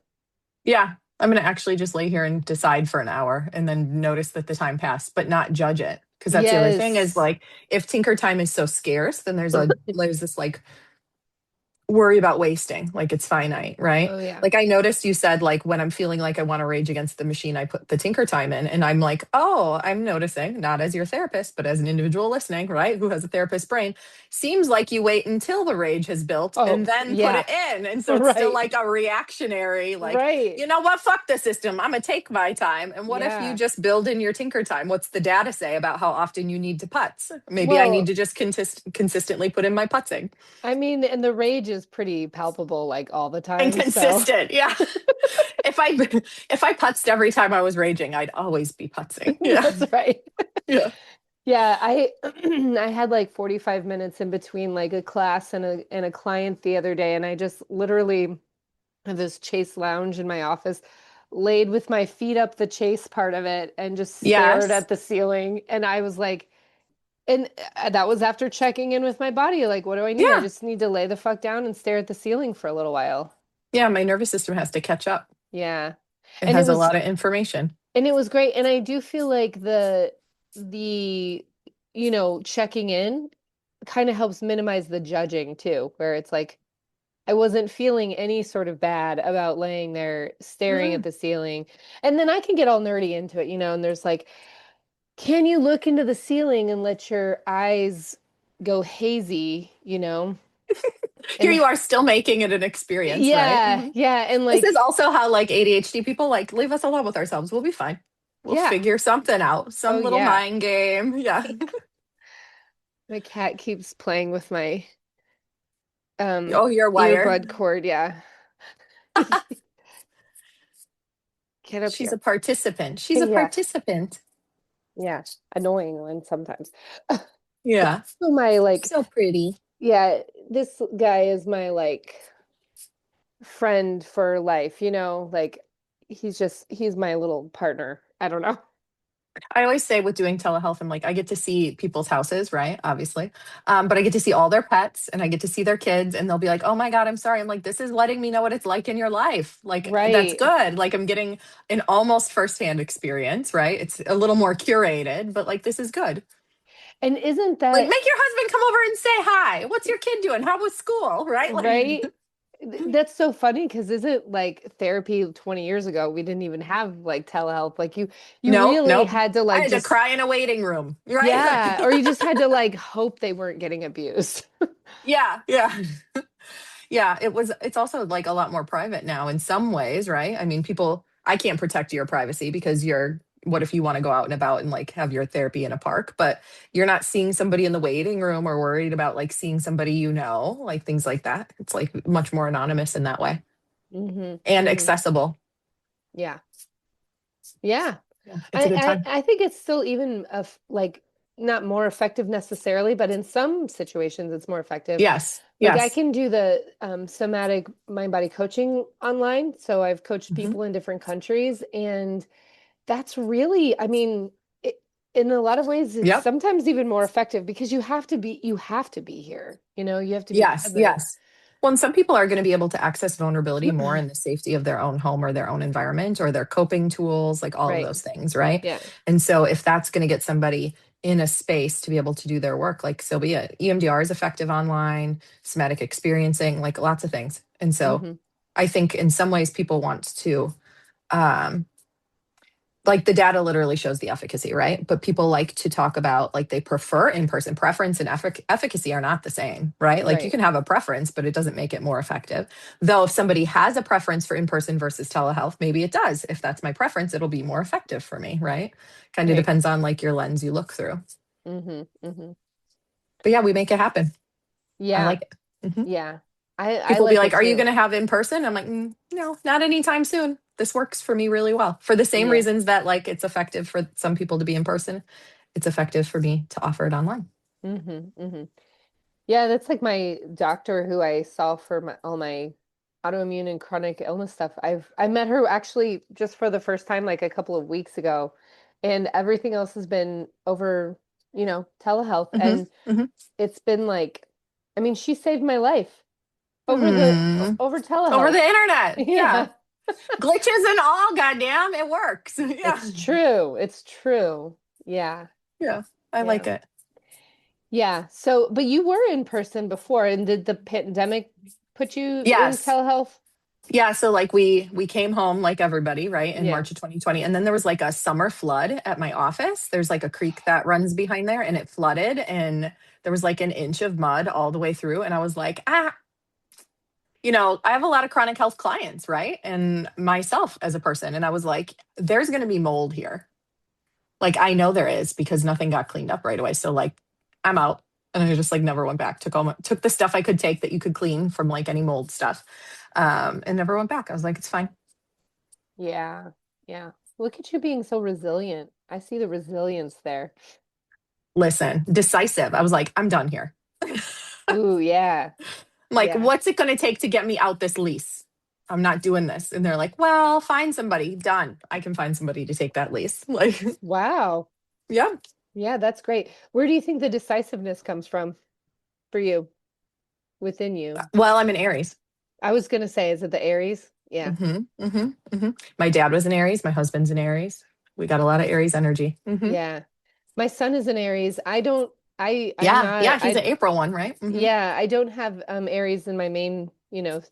Yeah. I'm gonna actually just lay here and decide for an hour and then notice that the time passed, but not judge it. Because that's the other thing is Yes. like if Tinker Time is so scarce, then there's this like worry about wasting, like it's finite, right? Oh yeah. Like I noticed you said like when I'm feeling like I want to rage against the machine, I put the tinker time in, and I'm like, oh, I'm noticing, not as your therapist, but as an individual listening, right? Who has a therapist brain, seems like you wait until the rage has built and Oh then put yeah. it in. And so it's still Right. like a reactionary, like, Right. you know what, fuck the system. I'm gonna take my time. And what if you Yeah. just build in your tinker time? What's the data say about how often you need to putz? Maybe I need Well, to just consistently put in my putzing. I mean, and the rage is pretty palpable like all the And time, so consistent. Yeah. If I if I putzed every time I was raging, I'd always be putzing. Yeah. that's right. Yeah. Yeah, I I had like 45 minutes in between like a class and a client the other day, and I just literally have this Chase lounge in my office, laid with my feet up the Chase part of it and just stared Yes. at the ceiling. And I was like, and that was after checking in with my body. Like, what do I need? I Yeah. just need to lay the fuck down and stare at the ceiling for a little while. Yeah. My nervous system has to catch up. Yeah. It And it has a was lot of information. and it was great. And I do feel like the checking in kind of helps minimize the judging too, where it's like I wasn't feeling any sort of bad about laying there staring at Mm. the ceiling. And then I can get all nerdy into it, and there's like, can you look into the ceiling and let your eyes go hazy, Here And you are still making it an experience, right? yeah, Mhm. yeah, and This is like, also how like ADHD people like leave us alone with ourselves. We'll be fine. We'll yeah. figure something out. Oh Some little yeah. mind game. Yeah. My cat keeps playing with my um Oh, you're wired. earbud cord, yeah. Get up She's a here. participant. She's a Yeah. participant. Yeah. Annoying one sometimes. Yeah. So my like, So pretty. yeah, this guy is my like friend for life, like he's my little partner. I don't know. I always say with doing telehealth, I'm like, I get to see people's houses, right? Obviously. But I get to see all their pets and I get to see their kids, and they'll be like, oh my God, I'm sorry. I'm like, this is letting me know what it's like in your life. Like, that's Right. good. Like, I'm getting an almost firsthand experience, right? It's a little more curated, but like, this is good. And isn't Like, that make your husband come over and say hi. What's your kid doing? How was school? Right? Like, right? That's so funny because isn't like therapy 20 years ago, we didn't even have like telehealth. Like you nope, really nope. had to I like had to just cry in a waiting room, right? yeah, Like, or you just had to like hope they weren't getting abused. yeah, yeah. Yeah, it's also like a lot more private now in some ways, right? I mean, people, I can't protect your privacy because what if you want to go out and about and like have your therapy in a park, but you're not seeing somebody in the waiting room or worried about like seeing somebody, like things like that. It's like much more anonymous in that way and Hmm. accessible. Yeah. Yeah. Yeah, it's a good time. I think it's still even like not more effective necessarily, but in some situations it's more effective. Yes, Like I yes. can do the somatic mind body coaching online. So I've coached Hmm. people in different countries, and that's really, I mean, in a lot of ways, it's Yep. sometimes even more effective because you have to be here. You have to be Yes, present. yes. Well, and some people are going to be able to access vulnerability more in the safety of their own home or their own environment or their coping tools, like all of Right. those things, right? Yeah. And so, if that's going to get somebody in a space to be able to do their work, like so be it. EMDR is effective online, somatic experiencing, like lots of things. And so, Hmm. I think in some ways, people want to um, like the data literally shows the efficacy, right? But people like to talk about like they prefer in person. Preference and efficacy are not the same, right? Like you Right. can have a preference, but it doesn't make it more effective. Though if somebody has a preference for in person versus telehealth, maybe it does. If that's my preference, it'll be more effective for me, right? Kind of Right. depends on like your lens you look through. Hmm. Hmm. But yeah, we make it happen. I Yeah. like it. Mhm. Yeah. I People be like like, it "Are you too. going to have in person?" I'm like, No, not anytime soon. This works for me really well for the same Yeah. reasons that like it's effective for some people to be in person. It's effective for me to offer it online. Hmm. Hmm. Yeah, that's like my doctor who I saw for all my autoimmune and chronic illness stuff. I met her actually just for the first time like a couple of weeks ago, and everything else has been over, telehealth, Hmm. and Hmm. it's been like, I mean, she saved my life Hmm. over Over telehealth. the internet, yeah, Yeah, glitches and all. Goddamn, it works. Yeah, it's true. It's true. Yeah. yeah, I Yeah. like it. Yeah. So, but you were in person before, and did the pandemic put you in Yes. telehealth? Yeah, so like we came home like everybody, right, in Yeah. March of 2020, and then there was like a summer flood at my office. There's like a creek that runs behind there, and it flooded, and there was like an inch of mud all the way through, and I was like, I have a lot of chronic health clients, right, and myself as a person, and I was like, there's going to be mold here. Like I know there is because nothing got cleaned up right away. So like I'm out. And I just like never went back. Took the stuff I could take that you could clean from like any mold stuff. And never went back. I was like, it's fine. Yeah. Yeah. Look at you being so resilient. I see the resilience there. Listen, decisive. I was like, I'm done here. I'm Ooh, yeah. like, Yeah. what's it going to take to get me out this lease? I'm not doing this. And they're like, well, find somebody. Done. I can find somebody to take that lease. Like, Wow. yeah. Yeah, that's great. Where do you think the decisiveness comes from for you, within you? Well, I'm an Aries. I was gonna say, is it the Aries? Yeah. My dad was an Aries. My husband's an Aries. We got a lot of Aries energy. Yeah. My son is an Aries. I don't I'm Yeah. not Yeah. He's an April one, right? yeah, I don't have Aries in my main,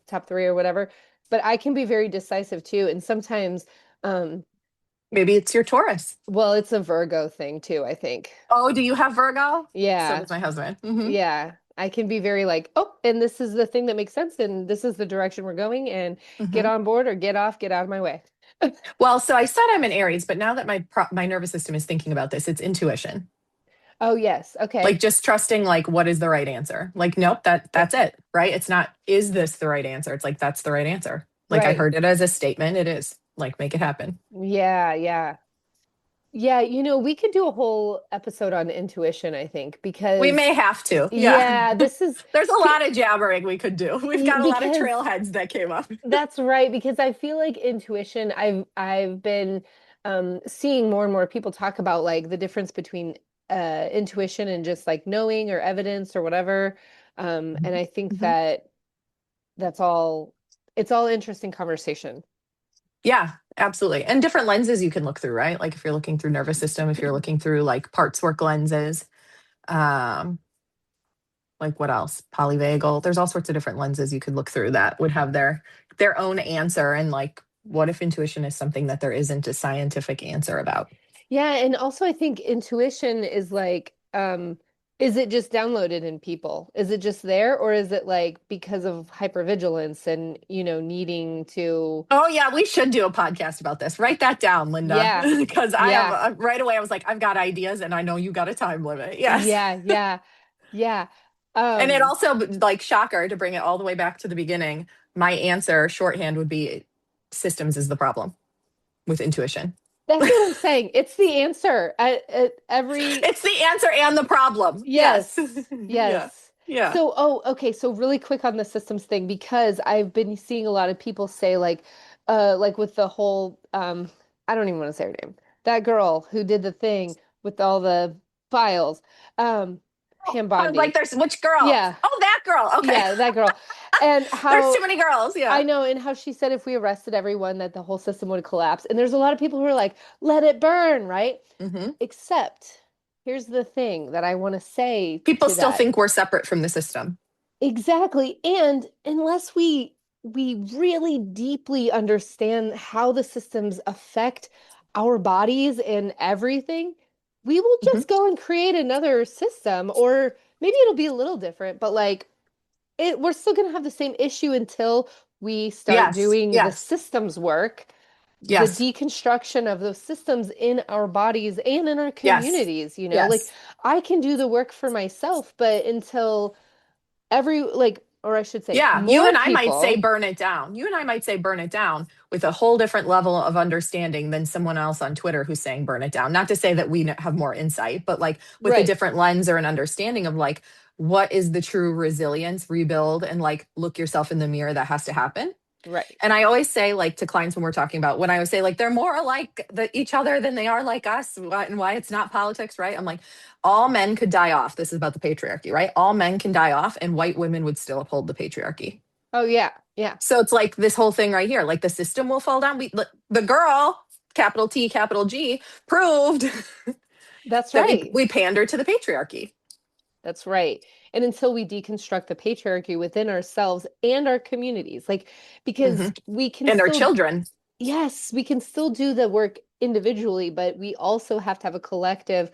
top three or whatever, but I can be very decisive too. And sometimes um Maybe it's your Taurus. well, it's a Virgo thing too, I think. Oh, do you have Virgo? So Yeah. does my husband. Yeah. I can be very like, oh, and this is the thing that makes sense, and this is the direction we're going, and get hmm on board or get off, get out of my way. Well, so I said I'm an Aries, but now that my nervous system is thinking about this, it's intuition. Oh, yes. Like Okay. just trusting like what is the right answer. Like nope, Yep. that's it, right? It's not is this the right answer? It's like that's the right answer. Like I Right. heard it as a statement, it is. Like make it happen. Yeah, yeah. Yeah, we could do a whole episode on intuition, I think, We because may have to. Yeah. yeah, this is There's a lot of jabbering we could do. We've got a lot of because trailheads that came up. that's right, because I feel like intuition, I've been seeing more and more people talk about like the difference between intuition and just like knowing or evidence or whatever. And I think Mhm. that that's all it's all interesting conversation. Yeah, absolutely. And different lenses you can look through, right? Like if you're looking through nervous system, if you're looking through like parts work lenses, um, like what else? Polyvagal. There's all sorts of different lenses you could look through that would have their own answer. And like, what if intuition is something that there isn't a scientific answer about? Yeah, and also I think intuition is like, is it just downloaded in people? Is it just there, or is it like because of hypervigilance and, needing to, Oh yeah, we should do a podcast about this. Write that down, Linda, yeah, because I have yeah, right away. I was like, I've got ideas, and I know you got a time limit. Yes. yeah, yeah, yeah. And it Um, also, like, shocker to bring it all the way back to the beginning, my answer shorthand would be systems is the problem with intuition. that's what I'm saying. It's the answer at every, It's the answer and the problem. Yes. yes, Yeah. yes. Yeah. So, oh, okay. So really quick on the systems thing, because I've been seeing a lot of people say like with the whole, I don't even want to say her name. That girl who did the thing with all the files, um, Pam I was like, Bondi. there's which girl? Yeah, Oh, that girl. Okay. yeah, that girl. And There's too how many girls. I Yeah. know, and how she said if we arrested everyone, that the whole system would collapse. And there's a lot of people who are like, let it burn, right? hmm Except here's the thing that I want to say People to still that. think we're separate from the system. Exactly. And unless we really deeply understand how the systems affect our bodies and everything, we will hmm just go and create another system, or maybe it'll be a little different, but like we're still going to have the same issue until we start Yes. doing the Yes. systems work, the Yes. deconstruction of those systems in our bodies and in our Yes. communities, like Yes. I can do the work for myself, but until or I should say, Yeah, you more and I might say people. burn it down. You and I might say burn it down with a whole different level of understanding than someone else on Twitter who's saying burn it down. Not to say that we have more insight, but like with a Right, different lens or an understanding of like what is the true resilience, rebuild, and like look yourself in the mirror that has to happen. right. And I always say, like, to clients when we're talking about when I always say, like, they're more like each other than they are like us, and why it's not politics, right? I'm like, all men could die off. This is about the patriarchy, right? All men can die off, and white women would still uphold the patriarchy. Oh yeah, yeah. So it's like this whole thing right here, like the system will fall down. The girl, capital T, capital G, proved That's that we right. we pander to the patriarchy. That's right. and until we deconstruct the patriarchy within ourselves and our communities. Like, because Hmm. we can And our still, children. yes, we can still do the work individually, but we also have to have a collective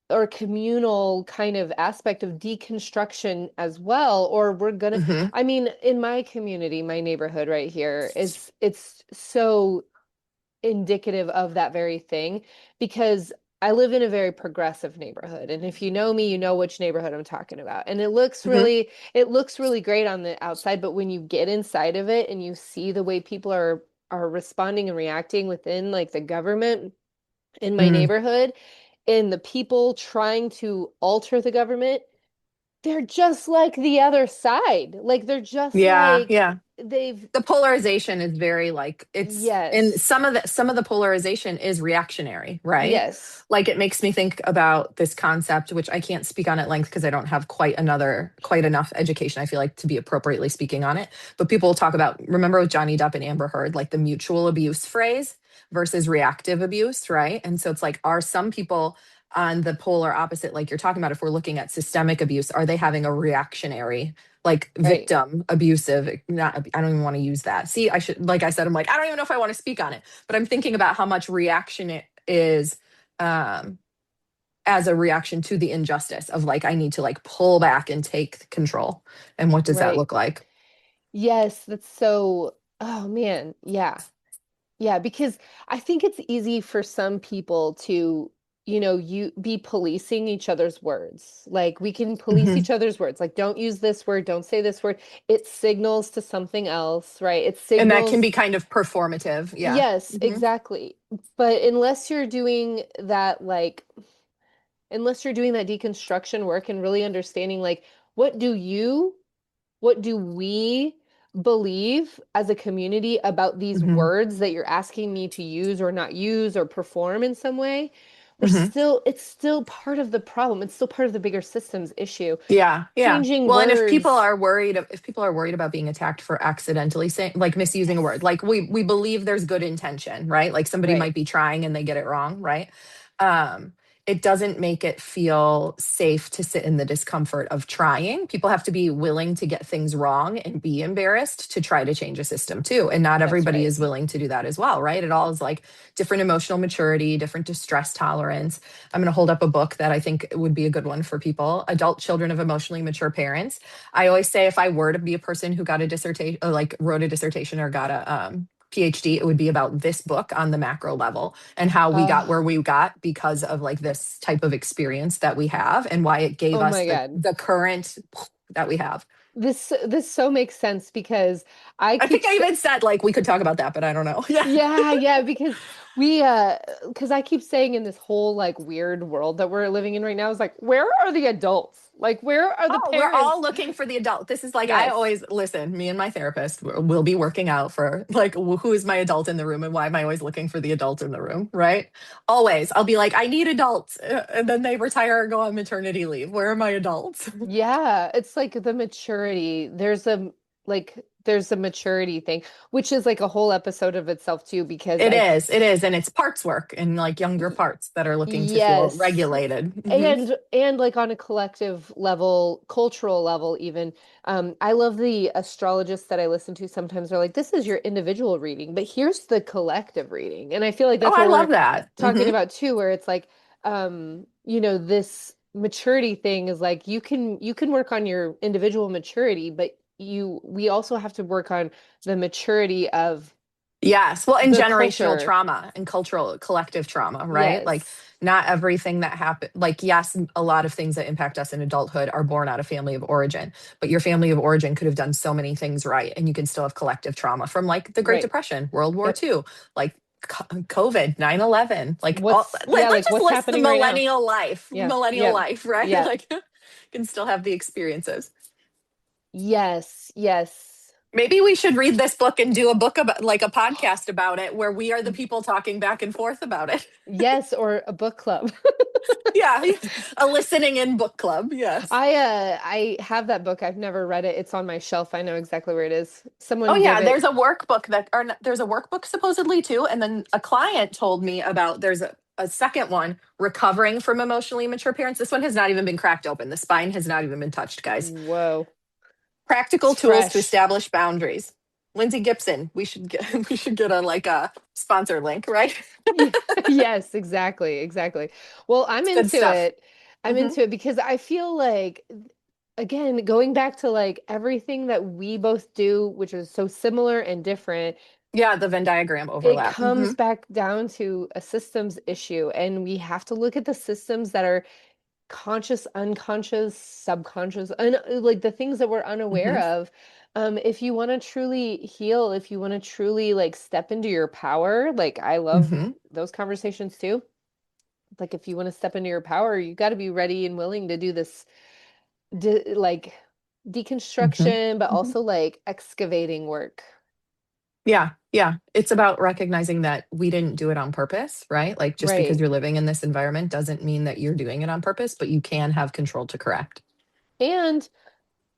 or communal kind of aspect of deconstruction as well, or we're gonna, Hmm. I mean, in my community, my neighborhood right here is, it's so indicative of that very thing, because I live in a very progressive neighborhood. And if you know me, you know which neighborhood I'm talking about. And Hmm. it looks really great on the outside, but when you get inside of it and you see the way people are responding and reacting within like the government in my Mm. neighborhood, and the people trying to alter the government, they're just like the other side. Like they're just Yeah, like yeah. they've, The polarization is very like it's and yes, some of the polarization is reactionary, right? yes, Like it makes me think about this concept, which I can't speak on at length because I don't have quite enough education, I feel like, to be appropriately speaking on it. But people talk about, remember with Johnny Depp and Amber Heard, like the mutual abuse phrase versus reactive abuse, right? And so it's like, are some people on the polar opposite, like you're talking about, if we're looking at systemic abuse, are they having a reactionary, like right, victim abusive, not, I don't even want to use that. See, I should, like I said, I'm like, I don't even know if I want to speak on it, but I'm thinking about how much reaction it is, um as a reaction to the injustice of like, I need to like pull back and take control. And what does that right. look like? Yes, that's so, oh man, yeah. Yeah, because I think it's easy for some people to, you be policing each other's words. Like we can police Hmm. each other's words. Like don't use this word, don't say this word. It signals to something else, right? It And that can be signals, kind of performative. Yeah. yes, Hmm. exactly. But unless you're doing that deconstruction work and really understanding like what do you what do we believe as a community about these Hmm. words that you're asking me to use or not use or perform in some way? Hmm. It's still part of the problem. It's still part of the bigger systems issue. Yeah, yeah. Changing Well, and words. if people are worried about being attacked for accidentally saying, like misusing a word, Yes. like we believe there's good intention, right? Like somebody Right. might be trying and they get it wrong, right? Um, it doesn't make it feel safe to sit in the discomfort of trying. People have to be willing to get things wrong and be embarrassed to try to change a system too. And not That's everybody right. is willing to do that as well, right? It all is like different emotional maturity, different distress tolerance. I'm going to hold up a book that I think would be a good one for people: Adult Children of Emotionally Mature Parents. I always say if I were to be a person who got a dissertation, or like wrote a dissertation or got a PhD, it would be about this book on the macro level and how we got where Oh, we got because of like this type of experience that we have and why it gave oh us my God. the current that we have. This so makes sense because I I keep think I s- even said like we could talk about that, but I don't know. Yeah. yeah, yeah, because because I keep saying in this whole like weird world that we're living in right now is like, where are the adults? Like, where are the Oh, we're all parents? looking for the adult. This is like, I Yes. always listen, me and my therapist will be working out for like, who is my adult in the room and why am I always looking for the adult in the room? Right. Always. I'll be like, I need adults. And then they retire or go on maternity leave. Where are my adults? Yeah, it's like the maturity. There's a maturity thing, which is like a whole episode of itself too, because It is. It is. And it's parts work and like younger y- parts that are looking to feel yes. regulated. Hmm. And like on a collective level, cultural level even, I love the astrologists that I listen to sometimes are like, this is your individual reading, but here's the collective reading. And I feel like Oh, that's I what we're love that. talking Hmm. about too, where it's like, this maturity thing is like you can work on your individual maturity, but we also have to work on the maturity of Yes. Well, and the generational culture. trauma and cultural collective trauma, right? Like, Yes. not everything that happened, like, yes, a lot of things that impact us in adulthood are born out of family of origin, but your family of origin could have done so many things right. And you can still have collective trauma from like the Great Right. Depression, World War Yep. II, like COVID, 9/11, like all, Yeah, let's like just what's list the happening right now? Yeah. millennial Yep. life, right? Yeah. Like, can still have the experiences. Yes. Yes. Maybe we should read this book and do a book about, like a podcast about it, where we are the people talking back and forth about it. Yes, or a book club. Yeah, a listening in book club. Yes. I have that book. I've never read it. It's on my shelf. I know exactly where it is. Oh Someone gave yeah, it. there's a workbook supposedly too, and then a client told me about, there's a second one, recovering from emotionally immature parents. This one has not even been cracked open. The spine has not even been touched, guys. Whoa. Practical It's tools to fresh. establish boundaries. Lindsay Gibson, we should get we should get on like a sponsor link, right? Yeah, yes, exactly, exactly. Well, I'm It's good into stuff. it. I'm Hmm. into it because I feel like, again, going back to like everything that we both do, which is so similar and different, Yeah, the Venn diagram it overlap. comes back down to a systems issue. And we have to look at the systems that are conscious, unconscious, subconscious, like the things that we're unaware Hmm. of. If you want to truly heal, if you want to truly like step into your power, like I love Hmm. those conversations too. Like if you want to step into your power, you got to be ready and willing to do this like Hmm. deconstruction, but Hmm. also like excavating work. Yeah, yeah. It's about recognizing that we didn't do it on purpose, right? Like just because Right. you're living in this environment doesn't mean that you're doing it on purpose, but you can have control to correct. And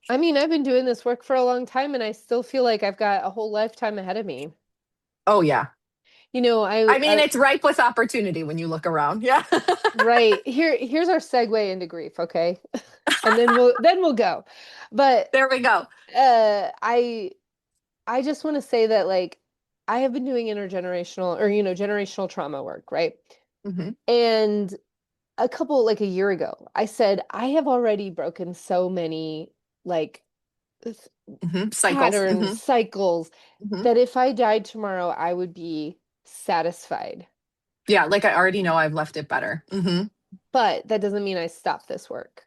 I mean, I've been doing this work for a long time and I still feel like I've got a whole lifetime ahead of me. Oh, yeah. You know, I mean, it's ripe with opportunity when you look around. Yeah. right. Here's our segue into grief, okay? And then we'll go. But There we go. uh I I just want to say that like I have been doing intergenerational or generational trauma work, right? Hmm. And like a year ago, I said I have already broken so many like th- Hmm. Cycles. patterns, Hmm. cycles Hmm. that if I died tomorrow, I would be satisfied. Yeah, like I already know I've left it better. Hmm. But that doesn't mean I stop this work.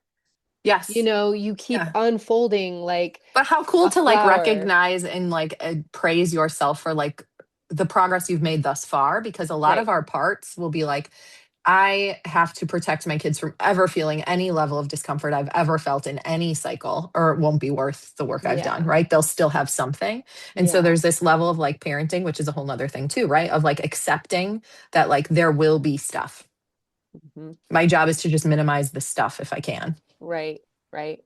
Yes. You keep Yeah. unfolding like But how cool a to like flower. recognize and like praise yourself for like the progress you've made thus far, because a lot of Right. our parts will be like, I have to protect my kids from ever feeling any level of discomfort I've ever felt in any cycle, or it won't be worth the work I've done, Yeah. right? They'll still have something. And so Yeah. there's this level of like parenting, which is a whole nother thing too, right? Of like accepting that like there will be stuff. Hmm. My job is to just minimize the stuff if I can. Right. Right.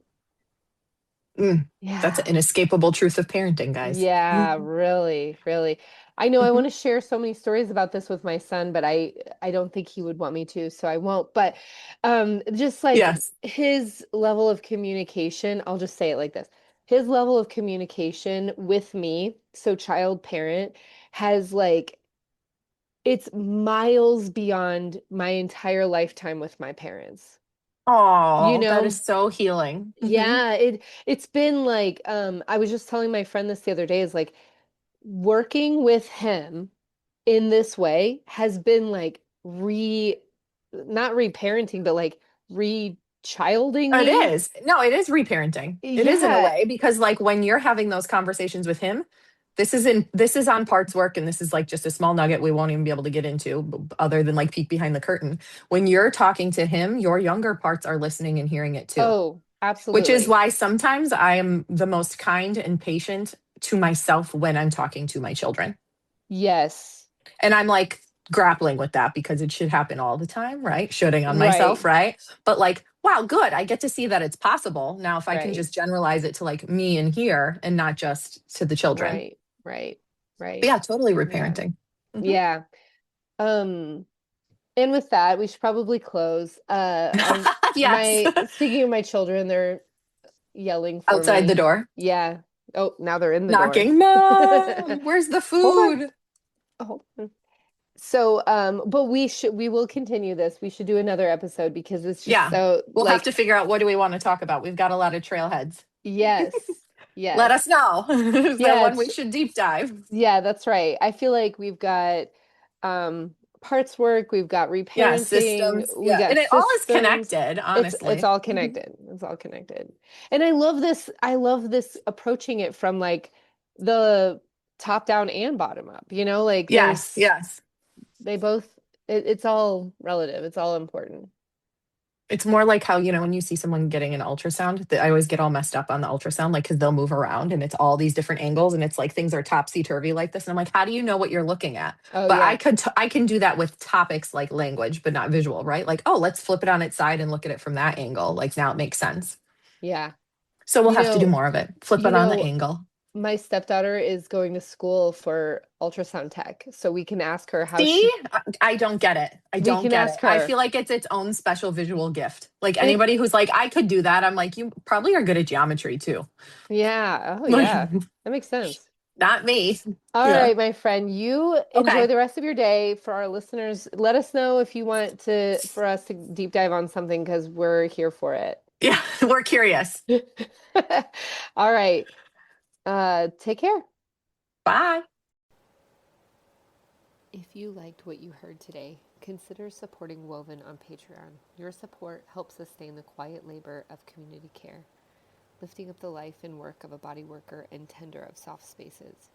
Mm, that's Yeah. an inescapable truth of parenting, guys. Yeah, Mhm. really, really. I know I want Mhm. to share so many stories about this with my son, but I don't think he would want me to, so I won't. But just like Yes. his level of communication, I'll just say it like this. His level of communication with me, so child parent, has like it's miles beyond my entire lifetime with my parents. You Oh, that is know? so healing. Hmm. Yeah, it's been like I was just telling my friend this the other day is like working with him in this way has been like not reparenting, but like re-childing It me. is. No, it is reparenting. It is in a Yeah. way, because like when you're having those conversations with him, this is on parts work, and this is like just a small nugget we won't even be able to get into other than like peek behind the curtain. When you're talking to him, your younger parts are listening and hearing it too. Oh, Which is absolutely. why sometimes I am the most kind and patient to myself when I'm talking to my children. Yes. And I'm like grappling with that because it should happen all the time, right? Shooting on myself, Right. right? But like, wow, good. I get to see that it's possible. Now, if I can Right. just generalize it to like me and here and not just to the children. Right. Right. But Right. yeah, totally Yeah. reparenting. Hmm. Yeah. Um and with that, we should probably close. Yes. Speaking of my children, they're yelling for Outside the me. door, Yeah. Oh, now they're in the door. knocking, Mom, where's the Hold on. food? Oh. So, but we will continue this. We should do another episode because it's just Yeah. so We'll have like, to figure out what do we want to talk about. We've got a lot of trailheads. yes, Let yes, us know. Is there yeah, one we should deep dive? yeah, that's right. I feel like we've got parts work, we've got Yeah, reparenting, systems. we Yeah. got And it all is systems. connected, It's honestly. all Mhm. connected. It's all connected. And I love this approaching it from like the top down and bottom up, like Yes, there's yes. they both it's all relative. It's all important. It's more like how, when you see someone getting an ultrasound, that I always get all messed up on the ultrasound, like, because they'll move around and it's all these different angles and it's like things are topsy turvy like this. And I'm like, how do you know what you're looking at? Oh But yeah. I can do that with topics like language, but not visual, right? Like, oh, let's flip it on its side and look at it from that angle. Like now it makes sense. Yeah. So we'll You have to do know, more of it. Flip you it on the know, angle. my stepdaughter is going to school for ultrasound tech, so we can ask her how See, she, I don't get it. I we don't can get it. ask I her. feel like it's its own special visual gift. Like It, anybody who's like, I could do that. I'm like, you probably are good at geometry too. yeah. Oh, Like, yeah. That makes sense. not me. All Yeah. right, my friend, you enjoy Okay. the rest of your day. For our listeners, let us know if you want to for us to deep dive on something because we're here for it. Yeah. We're curious. All right. Take care. Bye. If you liked what you heard today, consider supporting Woven on Patreon. Your support helps sustain the quiet labor of community care, lifting up the life and work of a body worker and tender of soft spaces.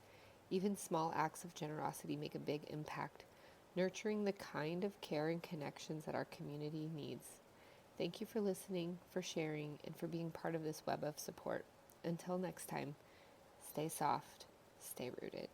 Even small acts of generosity make a big impact, nurturing the kind of care and connections that our community needs. Thank you for listening, for sharing, and for being part of this web of support. Until next time, stay soft, stay rooted.